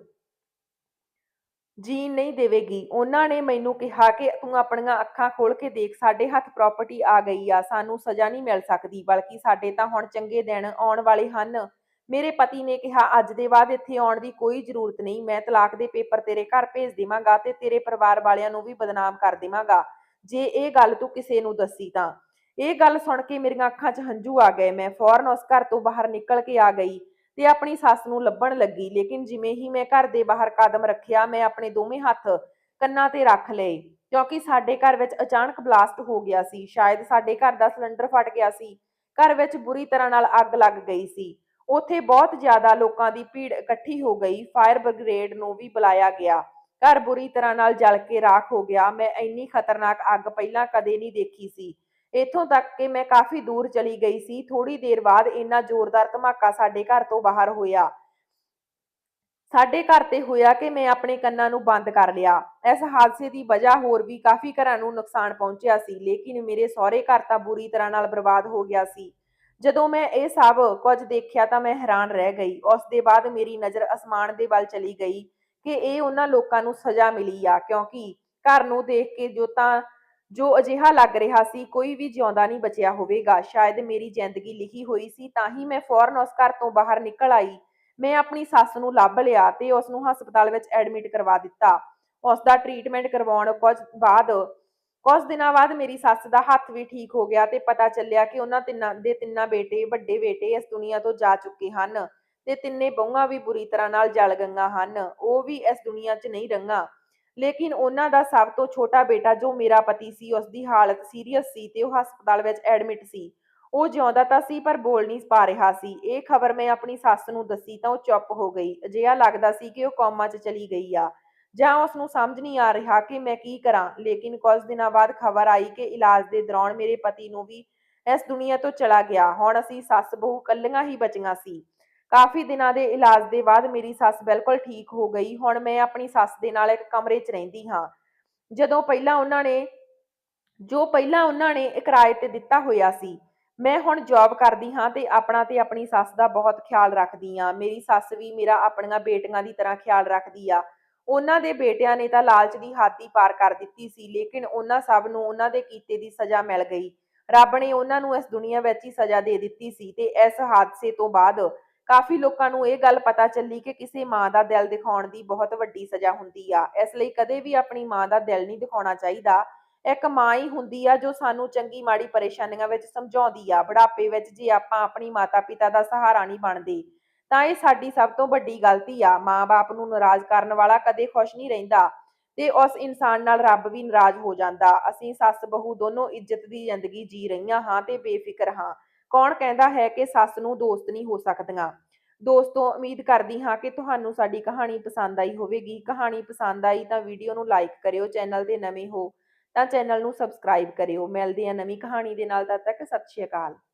ਜੀਣ ਨਹੀਂ ਦੇਵੇਗੀ। ਉਹਨਾਂ ਨੇ ਮੈਨੂੰ ਕਿਹਾ ਕਿ ਤੂੰ ਆਪਣੀਆਂ ਅੱਖਾਂ ਖੋਲ ਕੇ ਦੇਖ, ਸਾਡੇ ਹੱਥ ਪ੍ਰਾਪਰਟੀ ਆ ਗਈ ਆ, ਸਾਨੂੰ ਸਜ਼ਾ ਨਹੀਂ ਮਿਲ ਸਕਦੀ, ਬਲਕਿ ਸਾਡੇ ਤਾਂ ਹੁਣ ਚੰਗੇ ਦਿਨ ਆਉਣ ਵਾਲੇ ਹਨ। ਮੇਰੇ ਪਤੀ ਨੇ ਕਿਹਾ, ਅੱਜ ਦੇ ਬਾਅਦ ਇੱਥੇ ਆਉਣ ਦੀ ਕੋਈ ਜ਼ਰੂਰਤ ਨਹੀਂ। ਮੈਂ ਤਲਾਕ ਦੇ ਪੇਪਰ ਤੇਰੇ ਘਰ ਭੇਜ ਦੇਵਾਂਗਾ ਤੇ ਤੇਰੇ ਪਰਿਵਾਰ ਵਾਲਿਆਂ ਨੂੰ ਵੀ ਬਦਨਾਮ ਕਰ ਦੇਵਾਂਗਾ, ਜੇ ਇਹ ਗੱਲ ਤੂੰ ਕਿਸੇ ਨੂੰ ਦੱਸੀ ਤਾਂ। ਇਹ ਗੱਲ ਸੁਣ ਕੇ ਮੇਰੀਆਂ ਅੱਖਾਂ 'ਚ ਹੰਝੂ ਆ ਗਏ। ਮੈਂ ਫੌਰਨ ਉਸ ਘਰ ਤੋਂ ਬਾਹਰ ਨਿਕਲ ਕੇ ਆ ਗਈ ਤੇ ਆਪਣੀ ਸੱਸ ਨੂੰ ਲੱਭਣ ਲੱਗੀ। ਲੇਕਿਨ ਜਿਵੇਂ ਹੀ ਮੈਂ ਘਰ ਦੇ ਬਾਹਰ ਕਦਮ ਰੱਖਿਆ, ਮੈਂ ਆਪਣੇ ਦੋਵੇਂ ਹੱਥ ਕੰਨਾਂ ਤੇ ਰੱਖ ਲਏ, ਕਿਉਂਕਿ ਸਾਡੇ ਘਰ ਵਿੱਚ ਅਚਾਨਕ ਬਲਾਸਟ ਹੋ ਗਿਆ ਸੀ। ਸ਼ਾਇਦ ਸਾਡੇ ਘਰ ਦਾ ਸਿਲੰਡਰ ਫਟ ਗਿਆ ਸੀ। ਘਰ ਵਿੱਚ ਬੁਰੀ ਤਰ੍ਹਾਂ ਨਾਲ ਅੱਗ ਲੱਗ ਗਈ ਸੀ। ਉੱਥੇ ਬਹੁਤ ਜ਼ਿਆਦਾ ਲੋਕਾਂ ਦੀ ਭੀੜ ਇਕੱਠੀ ਹੋ ਗਈ। ਫਾਇਰ ਬ੍ਰਿਗੇਡ ਨੂੰ ਵੀ ਬੁਲਾਇਆ ਗਿਆ। ਘਰ ਬੁਰੀ ਤਰ੍ਹਾਂ ਨਾਲ ਜਲ ਕੇ ਰਾਖ ਹੋ ਗਿਆ। ਮੈਂ ਇੰਨੀ ਖਤਰਨਾਕ ਅੱਗ ਪਹਿਲਾਂ ਕਦੇ ਨਹੀਂ ਦੇਖੀ ਸੀ। ਇੱਥੋਂ ਤੱਕ ਕਿ ਮੈਂ ਕਾਫੀ ਦੂਰ ਚਲੀ ਗਈ ਸੀ। ਥੋੜੀ ਦੇਰ ਬਾਅਦ ਇੰਨਾ ਜ਼ੋਰਦਾਰ ਧਮਾਕਾ ਸਾਡੇ ਘਰ ਤੋਂ ਬਾਹਰ ਹੋਇਆ। ਸਾਡੇ ਘਰ ਤੇ ਹੋਇਆ ਕਿ ਮੈਂ ਆਪਣੇ ਕੰਨਾਂ ਨੂੰ ਬੰਦ ਕਰ ਲਿਆ। ਇਸ ਹਾਦਸੇ ਦੀ ਵਜ੍ਹਾ ਹੋਰ ਵੀ ਕਾਫੀ ਘਰਾਂ ਨੂੰ ਨੁਕਸਾਨ ਪਹੁੰਚਿਆ ਸੀ, ਲੇਕਿਨ ਮੇਰੇ ਸਹੁਰੇ ਘਰ ਤਾਂ ਬੁਰੀ ਤਰ੍ਹਾਂ ਨਾਲ ਬਰਬਾਦ ਹੋ ਗਿਆ ਸੀ। ਜਦੋਂ ਮੈਂ ਇਹ ਸਭ ਕੁਝ ਦੇਖਿਆ ਤਾਂ ਮੈਂ ਹੈਰਾਨ ਰਹਿ ਗਈ। ਉਸ ਦੇ ਬਾਅਦ ਮੇਰੀ ਨਜ਼ਰ ਅਸਮਾਨ ਦੇ ਵੱਲ ਚਲੀ ਗਈ ਕਿ ਇਹ ਉਹਨਾਂ ਲੋਕਾਂ ਨੂੰ ਸਜ਼ਾ ਮਿਲੀ ਆ, ਕਿਉਂਕਿ ਘਰ ਨੂੰ ਦੇਖ ਕੇ ਜੋ ਅਜਿਹਾ ਲੱਗ ਰਿਹਾ ਸੀ ਕੋਈ ਵੀ ਜਿਉਂਦਾ ਨਹੀਂ ਬਚਿਆ ਹੋਵੇਗਾ। ਸ਼ਾਇਦ ਮੇਰੀ ਜ਼ਿੰਦਗੀ ਲਿਖੀ ਹੋਈ ਸੀ, ਤਾਂ ਹੀ ਮੈਂ ਫੌਰਨ ਉਸ ਘਰ ਤੋਂ ਬਾਹਰ ਨਿਕਲ ਆਈ। ਮੈਂ ਆਪਣੀ ਸੱਸ ਨੂੰ ਲੱਭ ਲਿਆ ਤੇ ਉਸ ਨੂੰ ਹਸਪਤਾਲ ਵਿੱਚ ਐਡਮਿਟ ਕਰਵਾ ਦਿੱਤਾ। ਉਸ ਦਾ ਟ੍ਰੀਟਮੈਂਟ ਕਰਵਾਉਣ ਕੁਝ ਦਿਨਾਂ ਬਾਅਦ ਮੇਰੀ ਸੱਸ ਦਾ ਹੱਥ ਵੀ ਠੀਕ ਹੋ ਗਿਆ ਤੇ ਪਤਾ ਚੱਲਿਆ ਕਿ ਉਹਨਾਂ ਤਿੰਨਾਂ ਬੇਟੇ, ਵੱਡੇ ਬੇਟੇ ਇਸ ਦੁਨੀਆ ਤੋਂ ਜਾ ਚੁੱਕੇ ਹਨ ਤੇ ਤਿੰਨੇ ਬਹੂਆਂ ਵੀ ਬੁਰੀ ਤਰ੍ਹਾਂ ਨਾਲ ਜਲ ਗਈਆਂ ਹਨ। ਉਹ ਵੀ ਇਸ ਦੁਨੀਆ 'ਚ ਨਹੀਂ ਰਹੀਆਂ। ਲੇਕਿਨ ਉਹਨਾਂ ਦਾ ਸਭ ਤੋਂ ਛੋਟਾ ਬੇਟਾ ਜੋ ਮੇਰਾ ਪਤੀ ਸੀ, ਉਸ ਦੀ ਹਾਲਤ ਸੀਰੀਅਸ ਸੀ ਤੇ ਉਹ ਹਸਪਤਾਲ ਵਿੱਚ ਐਡਮਿਟ ਸੀ। ਉਹ ਜਿਉਂਦਾ ਤਾਂ ਸੀ ਪਰ ਬੋਲ ਨਹੀਂ ਪਾ ਰਿਹਾ ਸੀ। ਇਹ ਖਬਰ ਮੈਂ ਆਪਣੀ ਸੱਸ ਨੂੰ ਦੱਸੀ ਤਾਂ ਉਹ ਚੁੱਪ ਹੋ ਗਈ। ਅਜਿਹਾ ਲੱਗਦਾ ਸੀ ਕਿ ਉਹ ਕੋਮਾ 'ਚ ਚਲੀ ਗਈ ਆ ਜਾਂ ਉਸ ਨੂੰ ਸਮਝ ਨਹੀਂ ਆ ਰਿਹਾ ਕਿ ਮੈਂ ਕੀ ਕਰਾਂ। ਲੇਕਿਨ ਕੁਝ ਦਿਨਾਂ ਬਾਅਦ ਖਬਰ ਆਈ ਕਿ ਇਲਾਜ ਦੇ ਦੌਰਾਨ ਮੇਰੇ ਪਤੀ ਨੂੰ ਵੀ ਇਸ ਦੁਨੀਆ ਤੋਂ ਚਲਾ ਗਿਆ। ਹੁਣ ਅਸੀਂ ਸੱਸ ਬਹੂ ਇਕੱਲੀਆਂ ਹੀ ਬਚੀਆਂ ਸੀ। ਕਾਫੀ ਦਿਨਾਂ ਦੇ ਇਲਾਜ ਦੇ ਬਾਅਦ ਮੇਰੀ ਸੱਸ ਬਿਲਕੁਲ ਠੀਕ ਹੋ ਗਈ। ਹੁਣ ਮੈਂ ਆਪਣੀ ਸੱਸ ਦੇ ਨਾਲ ਇੱਕ ਕਮਰੇ 'ਚ ਰਹਿੰਦੀ ਹਾਂ। ਜਦੋਂ ਪਹਿਲਾਂ ਉਹਨਾਂ ਨੇ ਜੋ ਪਹਿਲਾਂ ਉਹਨਾਂ ਨੇ ਇਹ ਕਿਰਾਏ ਤੇ ਦਿੱਤਾ ਹੋਇਆ ਸੀ। ਮੈਂ ਹੁਣ ਜੌਬ ਕਰਦੀ ਹਾਂ ਤੇ ਆਪਣਾ ਤੇ ਆਪਣੀ ਸੱਸ ਦਾ ਬਹੁਤ ਖਿਆਲ ਰੱਖਦੀ ਹਾਂ। ਮੇਰੀ ਸੱਸ ਵੀ ਮੇਰਾ ਆਪਣੀਆਂ ਬੇਟੀਆਂ ਦੀ ਤਰ੍ਹਾਂ ਖਿਆਲ ਰੱਖਦੀ ਆ। ਉਹਨਾਂ ਦੇ ਬੇਟਿਆਂ ਨੇ ਤਾਂ ਲਾਲਚ ਦੀ ਹੱਦ ਹੀ ਪਾਰ ਕਰ ਦਿੱਤੀ ਸੀ, ਲੇਕਿਨ ਉਹਨਾਂ ਸਭ ਨੂੰ ਉਹਨਾਂ ਦੇ ਕੀਤੇ ਦੀ ਸਜ਼ਾ ਮਿਲ ਗਈ। ਰੱਬ ਨੇ ਉਹਨਾਂ ਨੂੰ ਇਸ ਦੁਨੀਆ ਵਿੱਚ ਹੀ ਸਜ਼ਾ ਦੇ ਦਿੱਤੀ ਸੀ ਤੇ ਇਸ ਹਾਦਸੇ ਤੋਂ ਬਾਅਦ ਕਾਫੀ ਲੋਕਾਂ ਨੂੰ ਇਹ ਗੱਲ ਪਤਾ ਚੱਲੀ ਕਿ ਕਿਸੇ ਮਾਂ ਦਾ ਦਿਲ ਦਿਖਾਉਣ ਦੀ ਬਹੁਤ ਵੱਡੀ ਸਜ਼ਾ ਹੁੰਦੀ ਆ। ਇਸ ਲਈ ਕਦੇ ਵੀ ਆਪਣੀ ਮਾਂ ਦਾ ਦਿਲ ਨਹੀਂ ਦਿਖਾਉਣਾ ਚਾਹੀਦਾ। ਇੱਕ ਮਾਂ ਹੀ ਹੁੰਦੀ ਆ ਜੋ ਸਾਨੂੰ ਚੰਗੀ ਮਾੜੀ ਪਰੇਸ਼ਾਨੀਆਂ ਵਿੱਚ ਸਮਝਾਉਂਦੀ ਆ। ਬੁਢਾਪੇ ਵਿੱਚ ਜੇ ਆਪਾਂ ਆਪਣੀ ਮਾਤਾ ਪਿਤਾ ਦਾ ਸਹਾਰਾ ਨਹੀਂ ਬਣਦੇ ਤਾਂ ਇਹ ਸਾਡੀ ਸਭ ਤੋਂ ਵੱਡੀ ਗਲਤੀ ਆ। ਮਾਂ-ਬਾਪ ਨੂੰ ਨਾਰਾਜ਼ ਕਰਨ ਵਾਲਾ ਕਦੇ ਖੁਸ਼ ਨਹੀਂ ਰਹਿੰਦਾ ਤੇ ਉਸ ਇਨਸਾਨ ਨਾਲ ਰੱਬ ਵੀ ਨਾਰਾਜ਼ ਹੋ ਜਾਂਦਾ। ਅਸੀਂ ਸੱਸ ਬਹੂ ਦੋਨੋਂ ਇੱਜ਼ਤ ਦੀ ਜ਼ਿੰਦਗੀ ਜੀ ਰਹੀਆਂ ਹਾਂ ਤੇ ਬੇਫਿਕਰ ਹਾਂ। ਕੌਣ ਕਹਿੰਦਾ ਹੈ ਕਿ ਸੱਸ ਨੂੰ ਦੋਸਤ ਨਹੀਂ ਹੋ ਸਕਦੀਆਂ। ਦੋਸਤੋ, ਉਮੀਦ ਕਰਦੀ ਹਾਂ ਕਿ ਤੁਹਾਨੂੰ ਸਾਡੀ ਕਹਾਣੀ ਪਸੰਦ ਆਈ ਹੋਵੇਗੀ। ਕਹਾਣੀ ਪਸੰਦ ਆਈ ਤਾਂ ਵੀਡੀਓ ਨੂੰ ਲਾਈਕ ਕਰਿਓ। ਚੈਨਲ ਦੇ ਨਵੇਂ ਹੋ ਤਾਂ ਚੈਨਲ ਨੂੰ ਸਬਸਕ੍ਰਾਈਬ ਕਰਿਓ। ਮਿਲਦੇ ਹਾਂ ਨਵੀਂ ਕਹਾਣੀ ਦੇ ਨਾਲ। ਤਦ ਤੱਕ ਸਤਿ ਸ਼੍ਰੀ ਅਕਾਲ।